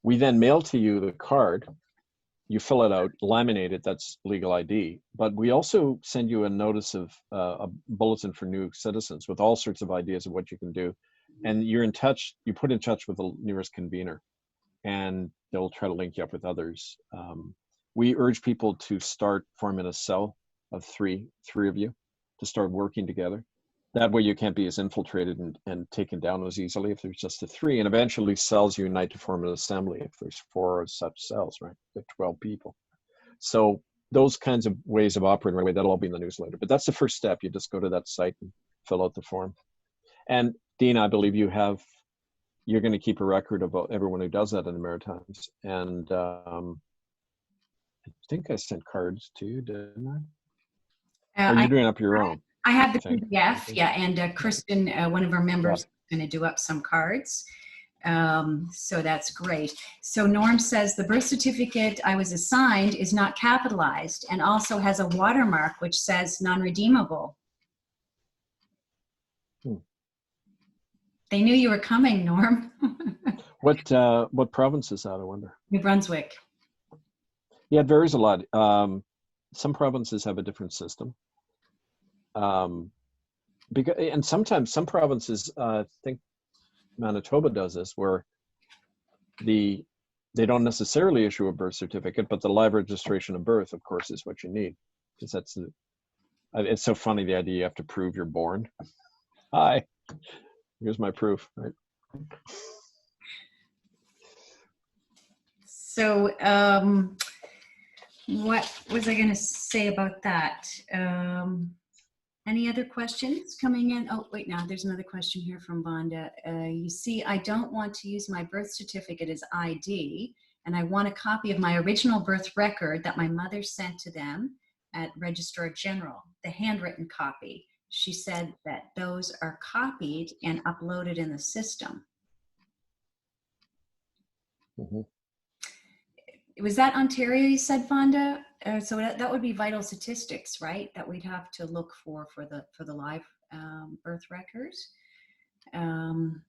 B: we then mail to you the card. You fill it out, laminate it, that's legal ID. But we also send you a notice of a bulletin for new citizens with all sorts of ideas of what you can do. And you're in touch, you put in touch with the nearest convener and they'll try to link you up with others. We urge people to start forming a cell of three of you to start working together. That way you can't be as infiltrated and taken down as easily if there's just the 3. And eventually cells unite to form an assembly if there's 4 of such cells, right? There are 12 people. So those kinds of ways of operating, right, that'll all be in the newsletter. But that's the first step. You just go to that site and fill out the form. And Dean, I believe you're going to keep a record of everyone who does that in the Maritimes. And I think I sent cards to you, didn't I? Or are you doing up your own?
A: I have the PDF, yeah, and Kristen, one of our members, is going to do up some cards. So that's great. So Norm says the birth certificate I was assigned is not capitalized and also has a watermark which says non-redeemable. They knew you were coming, Norm.
B: What province is that, I wonder?
A: New Brunswick.
B: Yeah, it varies a lot. Some provinces have a different system. And sometimes some provinces, I think Manitoba does this, where they don't necessarily issue a birth certificate, but the live registration of birth, of course, is what you need. Because it's so funny, the idea you have to prove you're born. Hi, here's my proof, right?
A: So What was I going to say about that? Any other questions coming in? Oh, wait, now there's another question here from Vonda. You see, I don't want to use my birth certificate as ID, and I want a copy of my original birth record that my mother sent to them at Registrar General, the handwritten copy. She said that those are copied and uploaded in the system.
B: Mm-hmm.
A: Was that Ontario you said, Vonda? So that would be vital statistics, right? That we'd have to look for the live birth records. Don't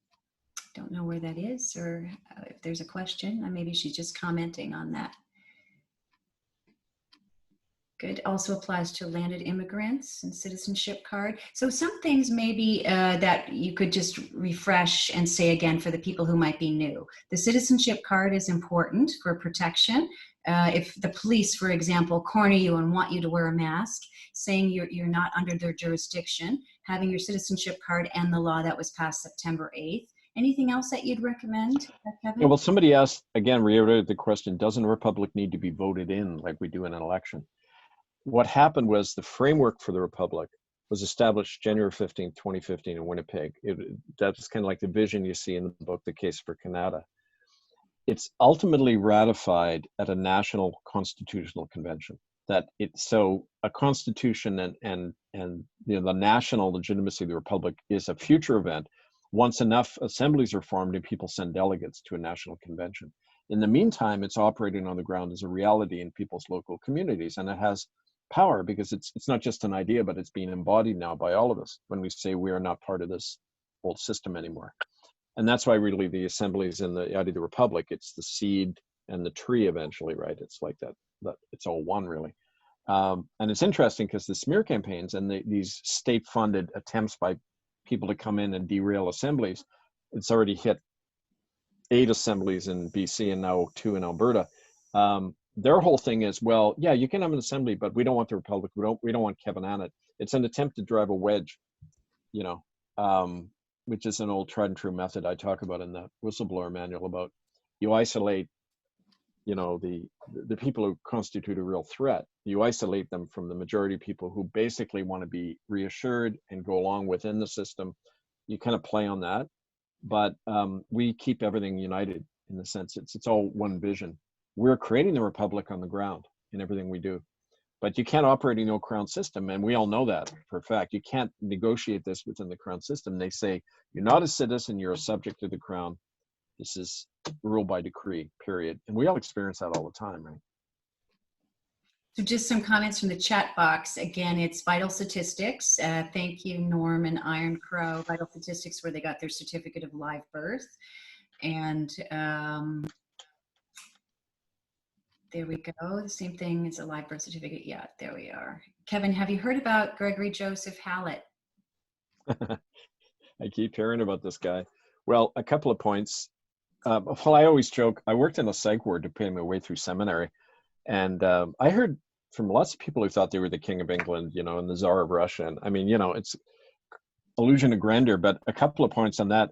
A: know where that is, or if there's a question. Maybe she's just commenting on that. Good. Also applies to landed immigrants and citizenship card. So some things maybe that you could just refresh and say again for the people who might be new. The citizenship card is important for protection. If the police, for example, corner you and want you to wear a mask, saying you're not under their jurisdiction, having your citizenship card and the law that was passed September 8th. Anything else that you'd recommend, Kevin?
B: Yeah, well, somebody asked, again, reiterated the question, doesn't a republic need to be voted in like we do in an election? What happened was the framework for the republic was established January 15th, 2015 in Winnipeg. That's kind of like the vision you see in the book, The Case for Canada. It's ultimately ratified at a national constitutional convention. So a constitution and the national legitimacy of the republic is a future event once enough assemblies are formed and people send delegates to a national convention. In the meantime, it's operating on the ground as a reality in people's local communities, and it has power because it's not just an idea, but it's being embodied now by all of us when we say we are not part of this old system anymore. And that's why really the assemblies in the idea of the republic, it's the seed and the tree eventually, right? It's like that it's all one really. And it's interesting because the smear campaigns and these state-funded attempts by people to come in and derail assemblies, it's already hit 8 assemblies in BC and now 2 in Alberta. Their whole thing is, well, yeah, you can have an assembly, but we don't want the republic. We don't want Kevin Annett. It's an attempt to drive a wedge, which is an old tried and true method I talk about in the whistleblower manual about you isolate, the people who constitute a real threat. You isolate them from the majority of people who basically want to be reassured and go along within the system. You kind of play on that, but we keep everything united in the sense it's all one vision. We're creating the republic on the ground in everything we do, but you can't operate in no crown system, and we all know that for a fact. You can't negotiate this within the crown system. They say you're not a citizen, you're a subject to the crown. This is rule by decree, period. And we all experience that all the time, right?
A: So just some comments from the chat box. Again, it's Vital Statistics. Thank you, Norm and Iron Crow. Vital Statistics, where they got their certificate of live birth. And there we go. The same thing as a live birth certificate. Yeah, there we are. Kevin, have you heard about Gregory Joseph Hallett?
B: I keep hearing about this guy. Well, a couple of points. Well, I always joke, I worked in a psych ward to pay my way through seminary. And I heard from lots of people who thought they were the King of England, and the Tsar of Russia. And I mean, it's illusion of grandeur, but a couple of points on that.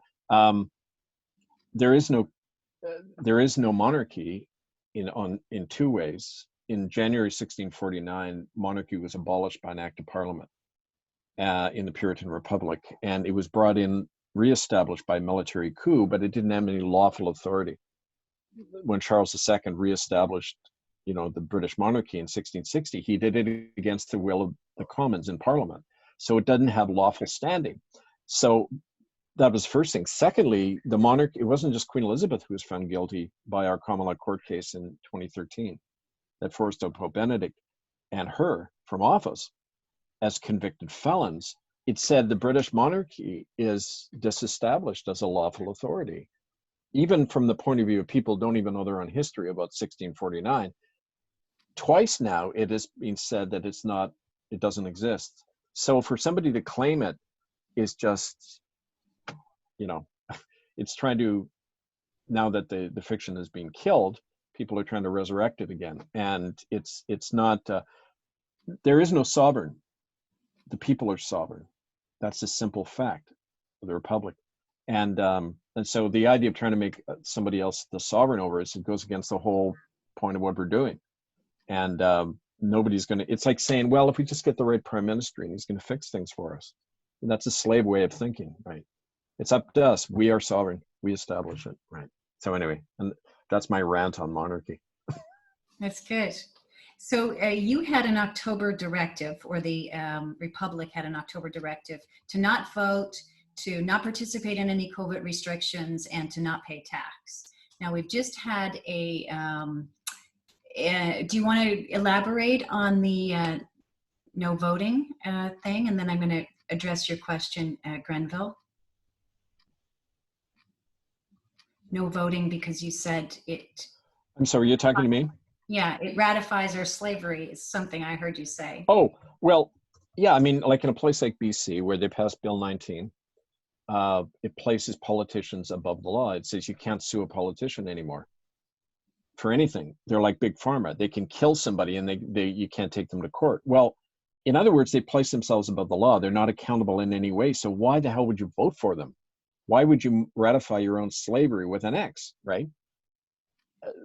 B: There is no monarchy in 2 ways. In January 1649, monarchy was abolished by an act of parliament in the Puritan Republic, and it was brought in, reestablished by military coup, but it didn't have any lawful authority. When Charles II reestablished, the British monarchy in 1660, he did it against the will of the Commons in Parliament, so it doesn't have lawful standing. So that was the first thing. Secondly, the monarch, it wasn't just Queen Elizabeth who was found guilty by our common law court case in 2013 that forced out Pope Benedict and her from office as convicted felons. It said the British monarchy is disestablished as a lawful authority. Even from the point of view of people don't even know their own history about 1649, twice now it has been said that it doesn't exist. So for somebody to claim it is just, it's trying to, now that the fiction is being killed, people are trying to resurrect it again. And it's not, there is no sovereign. The people are sovereign. That's a simple fact of the republic. And so the idea of trying to make somebody else the sovereign over us, it goes against the whole point of what we're doing. And nobody's going to, it's like saying, well, if we just get the right prime minister and he's going to fix things for us. And that's a slave way of thinking, right? It's up to us. We are sovereign. We establish it, right? So anyway, and that's my rant on monarchy.
A: That's good. So you had an October directive, or the Republic had an October directive to not vote, to not participate in any COVID restrictions, and to not pay tax. Now we've just had a, do you want to elaborate on the no voting thing? And then I'm going to address your question, Grenville. No voting because you said it.
B: I'm sorry, you're talking to me?
A: Yeah, it ratifies our slavery is something I heard you say.
B: Oh, well, yeah, I mean, like in a place like BC where they passed Bill 19, it places politicians above the law. It says you can't sue a politician anymore for anything. They're like big pharma. They can kill somebody and you can't take them to court. Well, in other words, they place themselves above the law. They're not accountable in any way. So why the hell would you vote for them? Why would you ratify your own slavery with an X, right?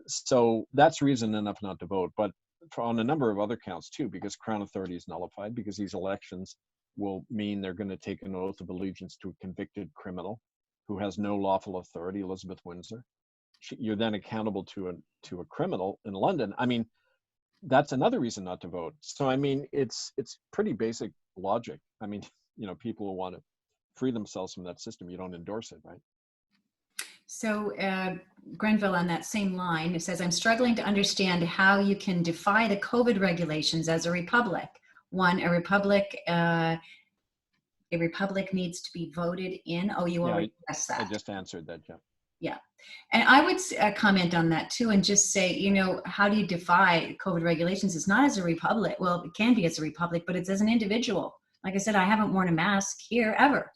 B: So that's reason enough not to vote. But on a number of other counts too, because Crown authority is nullified, because these elections will mean they're going to take an oath of allegiance to a convicted criminal who has no lawful authority, Elizabeth Windsor. You're then accountable to a criminal in London. I mean, that's another reason not to vote. So I mean, it's pretty basic logic. I mean, you know, people who want to free themselves from that system, you don't endorse it, right?
A: So Grenville, on that same line, it says, I'm struggling to understand how you can defy the COVID regulations as a republic. One, a republic needs to be voted in. Oh, you already addressed that.
B: I just answered that, yeah.
A: Yeah. And I would comment on that too and just say, you know, how do you defy COVID regulations? It's not as a republic. Well, it can be as a republic, but it's as an individual. Like I said, I haven't worn a mask here ever.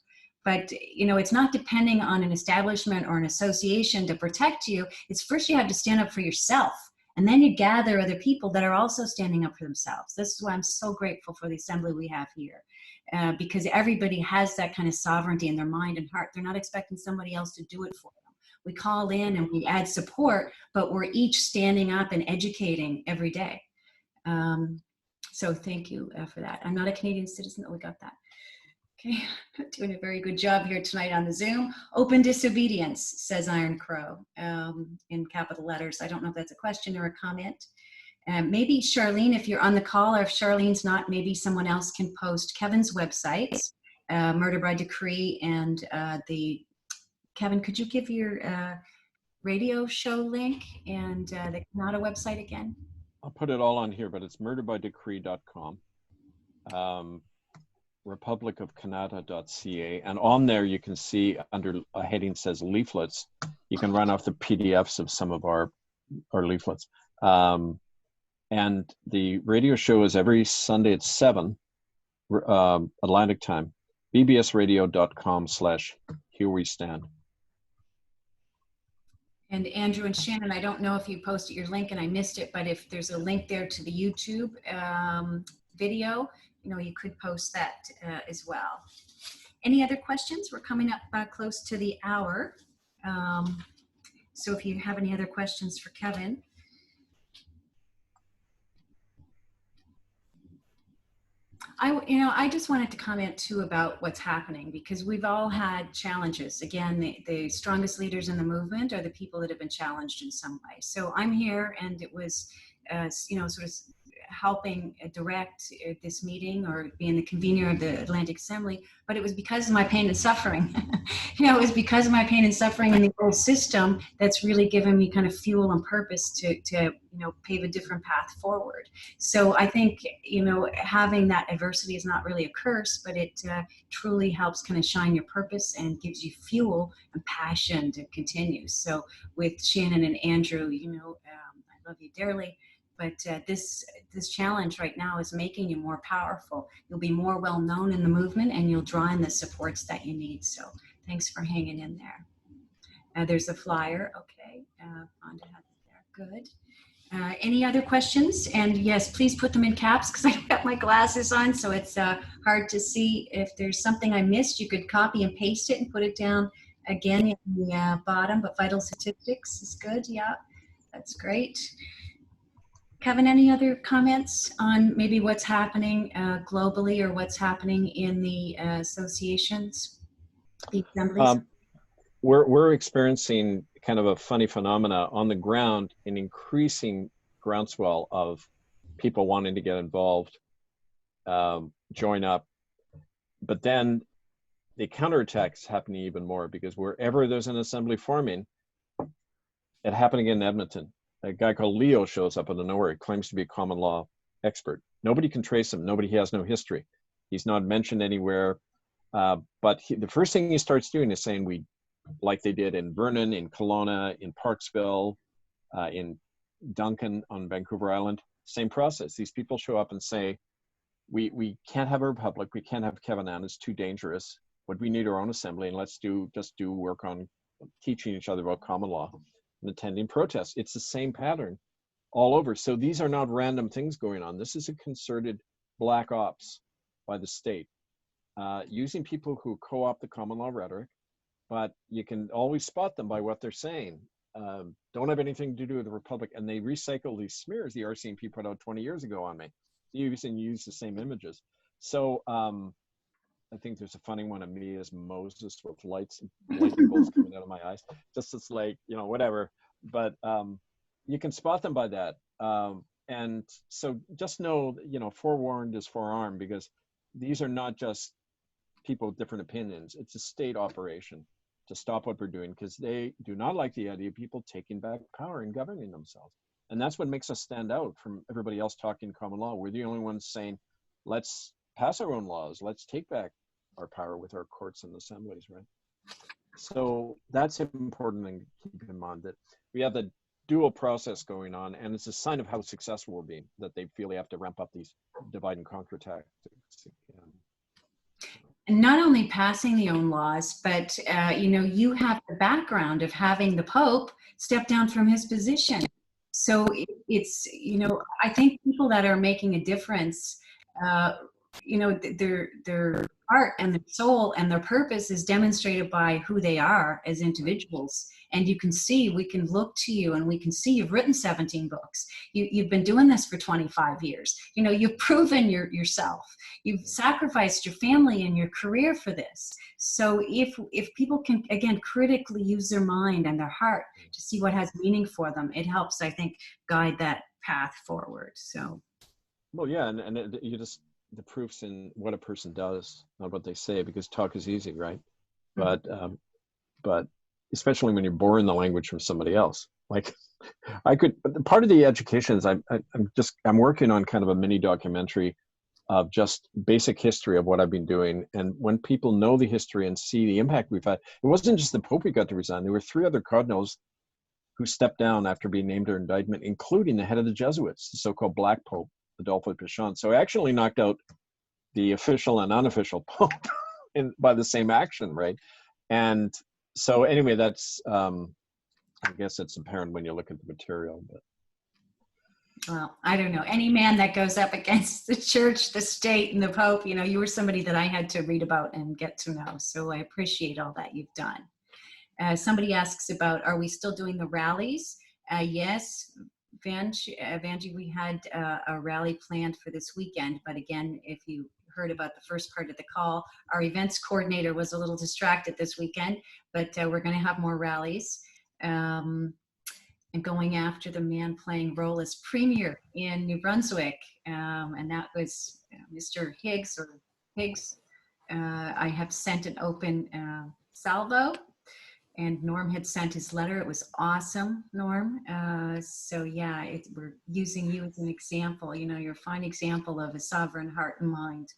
A: But, you know, it's not depending on an establishment or an association to protect you. It's first you have to stand up for yourself. And then you gather other people that are also standing up for themselves. This is why I'm so grateful for the assembly we have here. Because everybody has that kind of sovereignty in their mind and heart. They're not expecting somebody else to do it for them. We call in and we add support, but we're each standing up and educating every day. So thank you for that. I'm not a Canadian citizen. Oh, we got that. Okay, doing a very good job here tonight on the Zoom. Open disobedience, says Iron Crow, in capital letters. I don't know if that's a question or a comment. Maybe Charlene, if you're on the call, or if Charlene's not, maybe someone else can post Kevin's websites, Murder by Decree, and Kevin, could you give your radio show link and the Canada website again?
B: I'll put it all on here, but it's murderbydecree.com. republicofcanada.ca, and on there you can see under a heading says leaflets. You can run off the PDFs of some of our leaflets. And the radio show is every Sunday at 7 Atlantic time, bbsradio.com/here we stand.
A: And Andrew and Shannon, I don't know if you posted your link and I missed it, but if there's a link there to the YouTube video, you know, you could post that as well. Any other questions? We're coming up close to the hour. So if you have any other questions for Kevin. I just wanted to comment too about what's happening, because we've all had challenges. Again, the strongest leaders in the movement are the people that have been challenged in some way. So I'm here, and it was, sort of helping direct this meeting or being the convener of the Atlantic Assembly, but it was because of my pain and suffering. It was because of my pain and suffering in the old system that's really given me kind of fuel and purpose to pave a different path forward. So I think, having that adversity is not really a curse, but it truly helps kind of shine your purpose and gives you fuel and passion to continue. So with Shannon and Andrew, I love you dearly. But this challenge right now is making you more powerful. You'll be more well known in the movement, and you'll draw in the supports that you need. So thanks for hanging in there. There's a flyer. Okay, Fonda has it there. Good. Any other questions? And yes, please put them in caps because I got my glasses on, so it's hard to see. If there's something I missed, you could copy and paste it and put it down again in the bottom. But vital statistics is good. Yeah, that's great. Kevin, any other comments on maybe what's happening globally or what's happening in the associations, the assemblies?
B: We're experiencing kind of a funny phenomena on the ground, an increasing groundswell of people wanting to get involved, join up. But then the counterattack is happening even more, because wherever there's an assembly forming, it happened in Edmonton. A guy called Leo shows up out of nowhere. He claims to be a common law expert. Nobody can trace him. He has no history. He's not mentioned anywhere. But the first thing he starts doing is saying, like they did in Vernon, in Kelowna, in Parksville, in Duncan on Vancouver Island, same process. These people show up and say, we can't have a republic. We can't have Kevin Annett. It's too dangerous. But we need our own assembly, and let's just do work on teaching each other about common law and attending protests. It's the same pattern all over. So these are not random things going on. This is a concerted black ops by the state, using people who co-opt the common law rhetoric, but you can always spot them by what they're saying. Don't have anything to do with the republic, and they recycle these smears the RCMP put out 20 years ago on me. Use the same images. So I think there's a funny one of me as Moses with light bolts coming out of my eyes. Just as like, whatever. But you can spot them by that. And so just know, forewarned is forearmed, because these are not just people with different opinions. It's a state operation to stop what we're doing, because they do not like the idea of people taking back power and governing themselves. And that's what makes us stand out from everybody else talking common law. We're the only ones saying, let's pass our own laws. Let's take back our power with our courts and assemblies, right? So that's important thing to keep in mind, that we have the dual process going on, and it's a sign of how successful we're being, that they feel they have to ramp up these divide and conquer tactics.
A: And not only passing the own laws, but you have the background of having the Pope step down from his position. So it's, I think people that are making a difference, their heart and their soul and their purpose is demonstrated by who they are as individuals. And we can look to you, and we can see you've written 17 books. You've been doing this for 25 years. You've proven yourself. You've sacrificed your family and your career for this. So if people can, again, critically use their mind and their heart to see what has meaning for them, it helps, I think, guide that path forward. So. Well,
B: yeah, and the proof's in what a person does, not what they say, because talk is easy, right? Mm-hmm. But especially when you're borrowing the language from somebody else. Like part of the education is I'm working on kind of a mini documentary of just basic history of what I've been doing. And when people know the history and see the impact we've had, it wasn't just the Pope who got to resign. There were 3 other cardinals who stepped down after being named under indictment, including the head of the Jesuits, the so-called Black Pope, Adolfo Pichon. So I actually knocked out the official and unofficial Pope by the same action, right? And so anyway, that's, I guess it's apparent when you look at the material. But.
A: Well, I don't know. Any man that goes up against the church, the state, and the Pope, you were somebody that I had to read about and get to know. So I appreciate all that you've done. Somebody asks about, are we still doing the rallies? Yes, Vanji, we had a rally planned for this weekend. But again, if you heard about the first part of the call, our events coordinator was a little distracted this weekend, but we're going to have more rallies. And going after the man playing role as premier in New Brunswick. And that was Mr. Higgs or Higgs. I have sent an open salvo, and Norm had sent his letter. It was awesome, Norm. So yeah, we're using you as an example. You're a fine example of a sovereign heart and mind.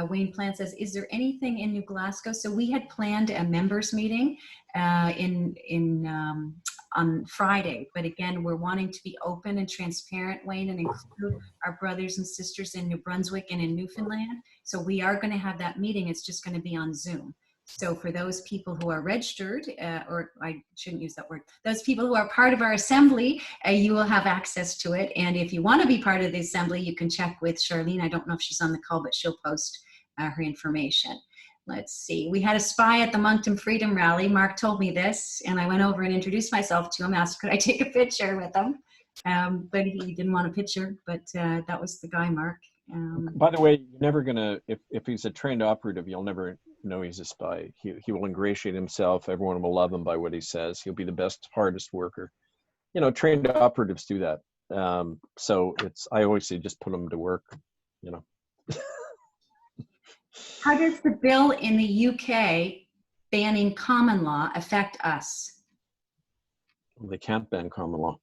A: Wayne Plant says, is there anything in New Glasgow? So we had planned a members meeting on Friday, but again, we're wanting to be open and transparent, Wayne, and include our brothers and sisters in New Brunswick and in Newfoundland. So we are going to have that meeting. It's just going to be on Zoom. So for those people who are registered, or I shouldn't use that word, those people who are part of our assembly, you will have access to it. And if you want to be part of the assembly, you can check with Charlene. I don't know if she's on the call, but she'll post her information. Let's see. We had a spy at the Moncton Freedom Rally. Mark told me this, and I went over and introduced myself to him, asked could I take a picture with him. but he didn't want a picture, but that was the guy, Mark.
B: By the way, you're never gonna, if he's a trained operative, you'll never know he's a spy. He will ingratiate himself. Everyone will love him by what he says. He'll be the best, hardest worker. You know, trained operatives do that. So I always say, just put them to work, you know.
A: How does the bill in the UK banning common law affect us?
B: Well, they can't ban common law.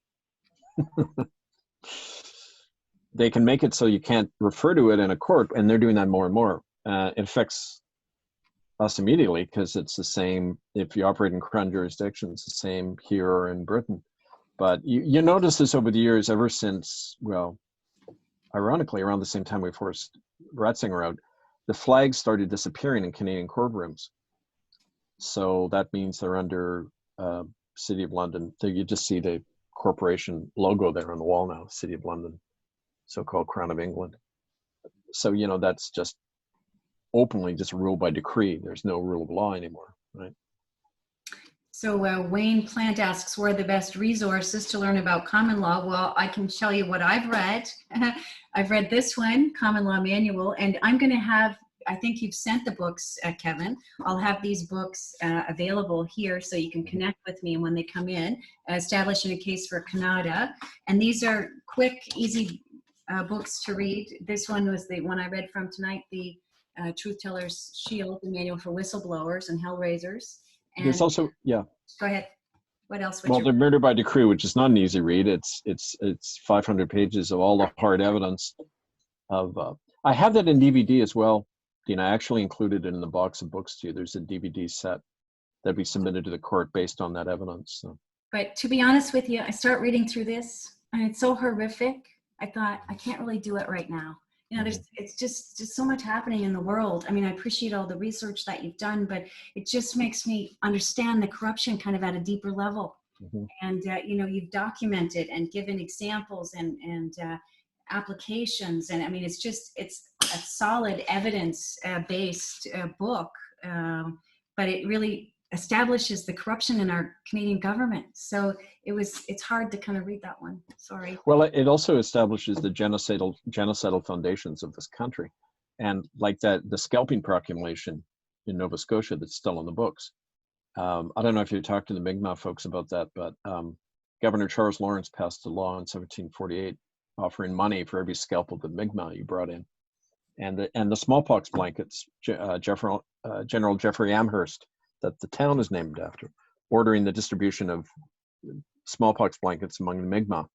B: They can make it so you can't refer to it in a court, and they're doing that more and more. It affects us immediately because it's the same if you operate in crown jurisdictions, the same here or in Britain. But you notice this over the years, ever since, well, ironically, around the same time we forced Ratzinger out, the flags started disappearing in Canadian courtrooms. So that means they're under City of London. You just see the corporation logo there on the wall now, City of London, so-called Crown of England. So, you know, that's just openly just ruled by decree. There's no rule of law anymore, right?
A: So Wayne Plant asks, where are the best resources to learn about common law? Well, I can tell you what I've read. I've read this one, Common Law Manual, and I'm going to have, I think you've sent the books, Kevin. I'll have these books available here so you can connect with me when they come in, Establishing a Case for Canada. And these are quick, easy books to read. This one was the one I read from tonight, the Truth Teller's Shield, the Manual for Whistleblowers and Hellraisers. And
B: there's also, yeah.
A: Go ahead. What else?
B: Well, the Murder by Decree, which is not an easy read. It's 500 pages of all the hard evidence of. I have that in DVD as well, Dean. I actually included it in the box of books to you. There's a DVD set that we submitted to the court based on that evidence. So. But
A: to be honest with you, I start reading through this, and it's so horrific. I thought, I can't really do it right now. You know, it's just so much happening in the world. I mean, I appreciate all the research that you've done, but it just makes me understand the corruption kind of at a deeper level. And, you know, you've documented and given examples and applications. And I mean, it's a solid evidence-based book, but it really establishes the corruption in our Canadian government. So it's hard to kind of read that one. Sorry.
B: Well, it also establishes the genocidal foundations of this country. And like that, the scalping proclamation in Nova Scotia that's still in the books. I don't know if you talked to the Mi'kmaq folks about that, but Governor Charles Lawrence passed a law in 1748 offering money for every scalpel that Mi'kmaq you brought in. And the smallpox blankets, General Jeffrey Amherst, that the town is named after, ordering the distribution of smallpox blankets among the Mi'kmaq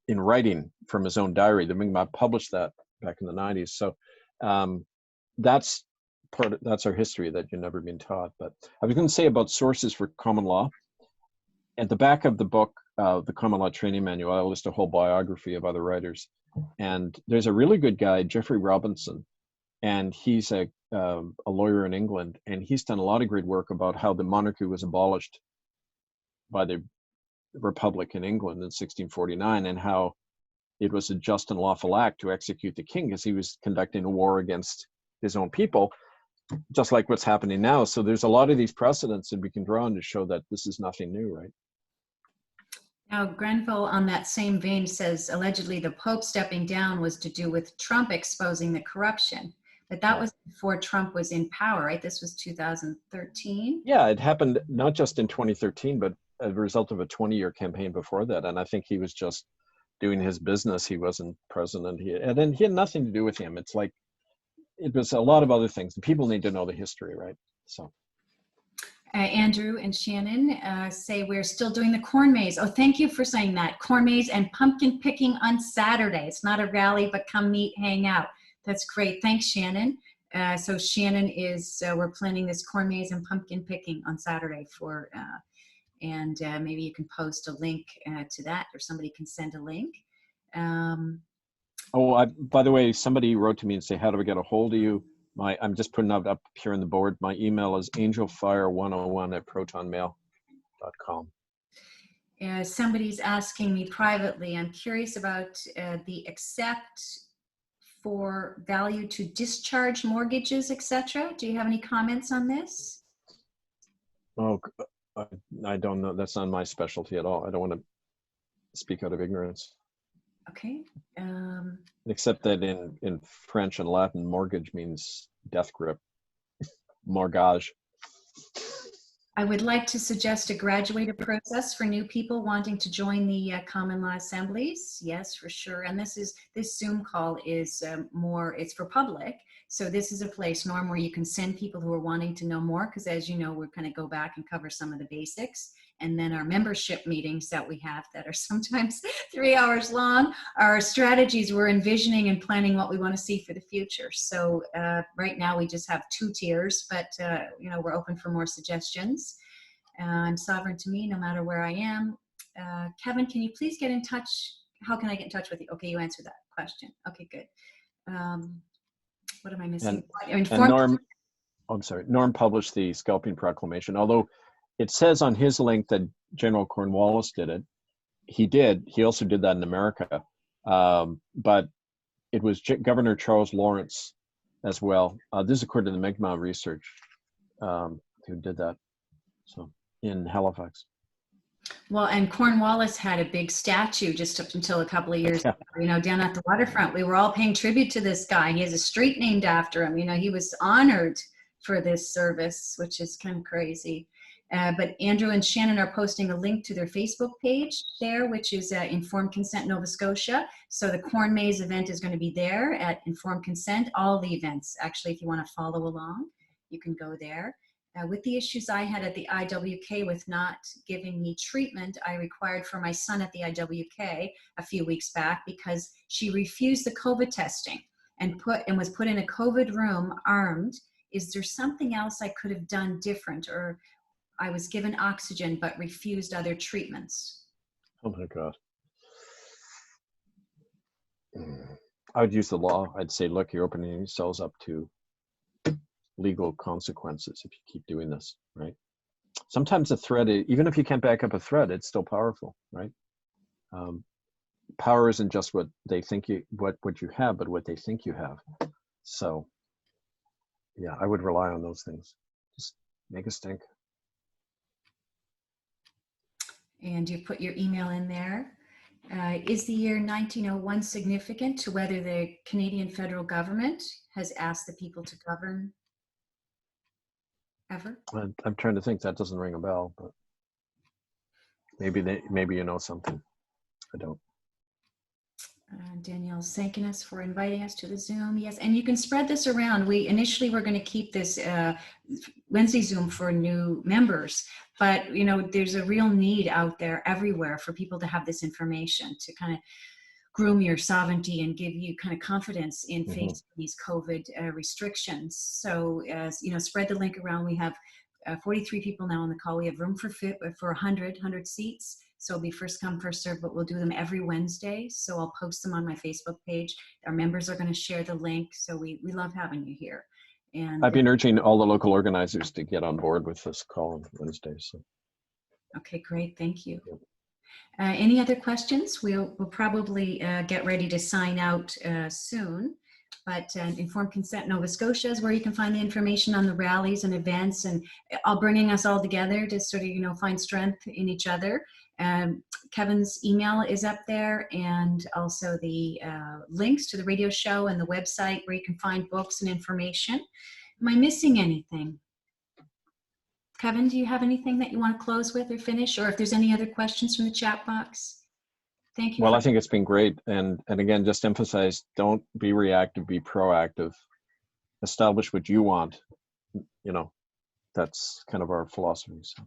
B: in writing from his own diary. The Mi'kmaq published that back in the 90s. So that's our history that you've never been taught. But I was going to say about sources for common law. At the back of the book, the Common Law Training Manual, I list a whole biography of other writers. And there's a really good guy, Geoffrey Robinson, and he's a lawyer in England, and he's done a lot of great work about how the monarchy was abolished by the Republic in England in 1649, and how it was a just and lawful act to execute the king because he was conducting a war against his own people, just like what's happening now. So there's a lot of these precedents that we can draw on to show that this is nothing new, right?
A: Now, Grenville, on that same vein, says allegedly the Pope stepping down was to do with Trump exposing the corruption. But that was before Trump was in power, right? This was 2013.
B: Yeah, it happened not just in 2013, but as a result of a 20-year campaign before that. And I think he was just doing his business. He wasn't president. And then he had nothing to do with him. It's like, it was a lot of other things. People need to know the history, right? So.
A: Andrew and Shannon say we're still doing the corn maze. Oh, thank you for saying that. Corn maze and pumpkin picking on Saturday. It's not a rally, but come meet, hang out. That's great. Thanks, Shannon. So Shannon is, we're planning this corn maze and pumpkin picking on Saturday for, and maybe you can post a link to that, or somebody can send a link.
B: By the way, somebody wrote to me and say, how do we get a hold of you? I'm just putting it up here on the board. My email is angelfire101@protonmail.com.
A: Somebody's asking me privately, I'm curious about the accept for value to discharge mortgages, etc. Do you have any comments on this?
B: Oh, I don't know. That's not my specialty at all. I don't want to speak out of ignorance.
A: Okay.
B: Except that in French and Latin, mortgage means death grip. Mortgage.
A: I would like to suggest a graduated process for new people wanting to join the common law assemblies. Yes, for sure. And this Zoom call is it's for public. So this is a place, Norm, where you can send people who are wanting to know more, because as you know, we're going to go back and cover some of the basics. And then our membership meetings that we have that are sometimes 3 hours long, our strategies, we're envisioning and planning what we want to see for the future. So right now we just have 2 tiers, but we're open for more suggestions. I'm sovereign to me no matter where I am. Kevin, can you please get in touch? How can I get in touch with you? Okay, you answered that question. Okay, good. What am I missing?
B: And Norm, I'm sorry, Norm published the Scalping Proclamation, although it says on his link that General Cornwallis did it. He did. He also did that in America. But it was Governor Charles Lawrence as well. This is according to the Mi'kmaq research who did that. So in Halifax.
A: Well, and Cornwallis had a big statue just up until a couple of years ago, down at the waterfront. We were all paying tribute to this guy. He has a street named after him. He was honored for this service, which is kind of crazy. But Andrew and Shannon are posting a link to their Facebook page there, which is Informed Consent Nova Scotia. So the Corn Maze event is going to be there at Informed Consent. All the events, actually, if you want to follow along, you can go there. With the issues I had at the IWK with not giving me treatment, I required for my son at the IWK a few weeks back because she refused the COVID testing and was put in a COVID room armed. Is there something else I could have done different? Or I was given oxygen but refused other treatments?
B: Oh my God. I would use the law. I'd say, look, you're opening yourselves up to legal consequences if you keep doing this, right? Sometimes a threat, even if you can't back up a threat, it's still powerful, right? Power isn't just what they think what you have, but what they think you have. So yeah, I would rely on those things. Just make a stink.
A: And you put your email in there. Is the year 1901 significant to whether the Canadian federal government has asked the people to govern ever?
B: I'm trying to think. That doesn't ring a bell, but maybe you know something. I don't.
A: Danielle's thanking us for inviting us to the Zoom. Yes, and you can spread this around. We initially were going to keep this Wednesday Zoom for new members, but there's a real need out there everywhere for people to have this information to kind of groom your sovereignty and give you kind of confidence in facing these COVID restrictions. So, spread the link around. We have 43 people now on the call. We have room for 100 seats. So it'll be first come, first serve, but we'll do them every Wednesday. So I'll post them on my Facebook page. Our members are going to share the link. So we love having you here. And
B: I've been urging all the local organizers to get on board with this call on Wednesday. So.
A: Okay, great. Thank you. Any other questions? We'll probably get ready to sign out soon. But Informed Consent Nova Scotia is where you can find the information on the rallies and events, and all bringing us all together to sort of, find strength in each other. Kevin's email is up there, and also the links to the radio show and the website where you can find books and information. Am I missing anything? Kevin, do you have anything that you want to close with or finish? Or if there's any other questions from the chat box? Thank you.
B: Well, I think it's been great. And again, just emphasize, don't be reactive, be proactive. Establish what you want. That's kind of our philosophy. So.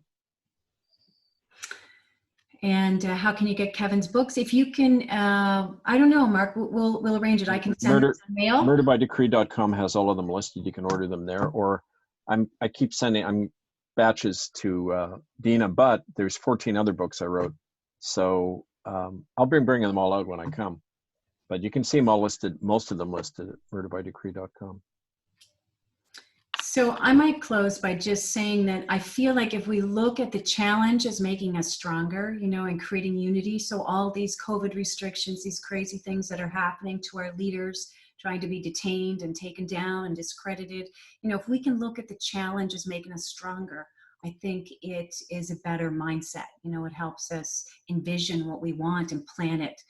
A: And how can you get Kevin's books? If you can, I don't know, Mark, we'll arrange it. I can send it to mail.
B: Murderbydecree.com has all of them listed. You can order them there. Or I keep sending batches to Dina, but there's 14 other books I wrote. So I'll be bringing them all out when I come. But you can see them all listed, most of them listed at murderbydecree.com.
A: So I might close by just saying that I feel like if we look at the challenge as making us stronger, and creating unity. So all these COVID restrictions, these crazy things that are happening to our leaders, trying to be detained and taken down and discredited. If we can look at the challenge as making us stronger, I think it is a better mindset. You know, it helps us envision what we want and plan it.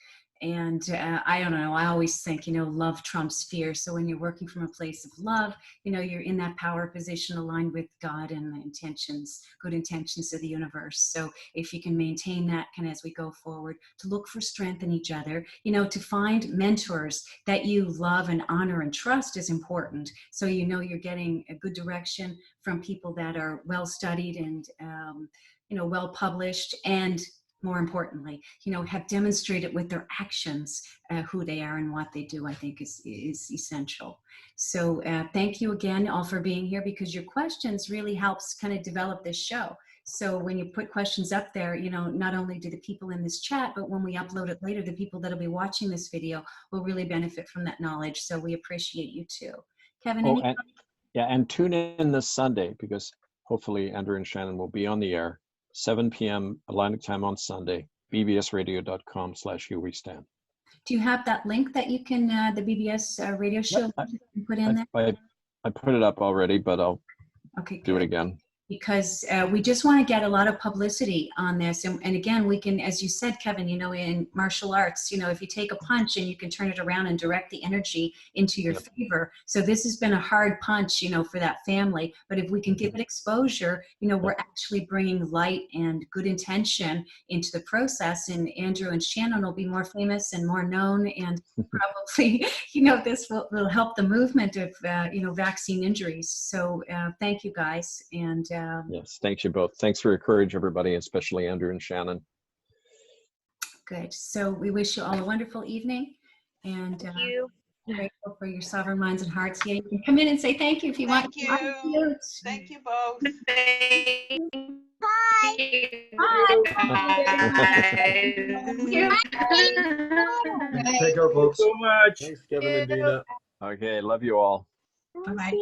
A: And I don't know, I always think, you know, love trumps fear. So when you're working from a place of love, you know, you're in that power position aligned with God and the intentions, good intentions of the universe. So if you can maintain that kind of as we go forward, to look for strength in each other, you know, to find mentors that you love and honor and trust is important. So you know you're getting a good direction from people that are well studied and, you know, well published, and more importantly, you know, have demonstrated with their actions who they are and what they do, I think is essential. So thank you again all for being here, because your questions really helps kind of develop this show. So when you put questions up there, you know, not only do the people in this chat, but when we upload it later, the people that'll be watching this video will really benefit from that knowledge. So we appreciate you too. Kevin,
B: Oh,
A: any?
B: and tune in this Sunday, because hopefully Andrew and Shannon will be on the air, 7 p.m. Atlantic time on Sunday, bbsradio.com/Here We Stand.
A: Do you have that link that you can, the BBS radio show,
B: Yep,
A: you can put in there?
B: I put it up already, but I'll do it again. Because
A: we just want to get a lot of publicity on this. And again, we can, as you said, Kevin, you know, in martial arts, you know, if you take a punch and you can turn it around and direct the energy into your favor. So this has been a hard punch, you know, for that family. But if we can give it exposure, you know, we're actually bringing light and good intention into the process. And Andrew and Shannon will be more famous and more known. And probably, you know, this will help the movement of, you know, vaccine injuries. So thank you guys. And yes, thank you both. Thanks for your courage, everybody, especially Andrew and Shannon. Good. So we wish you all a wonderful evening, and
C: Thank you.
A: Grateful for your sovereign minds and hearts. Yeah, you can come in and say thank you if you want.
D: Thank you. Thank you both.
C: Bye.
B: Take care, folks. So much. Thanks, Kevin and Dina. Okay, love you all.
A: Bye-bye.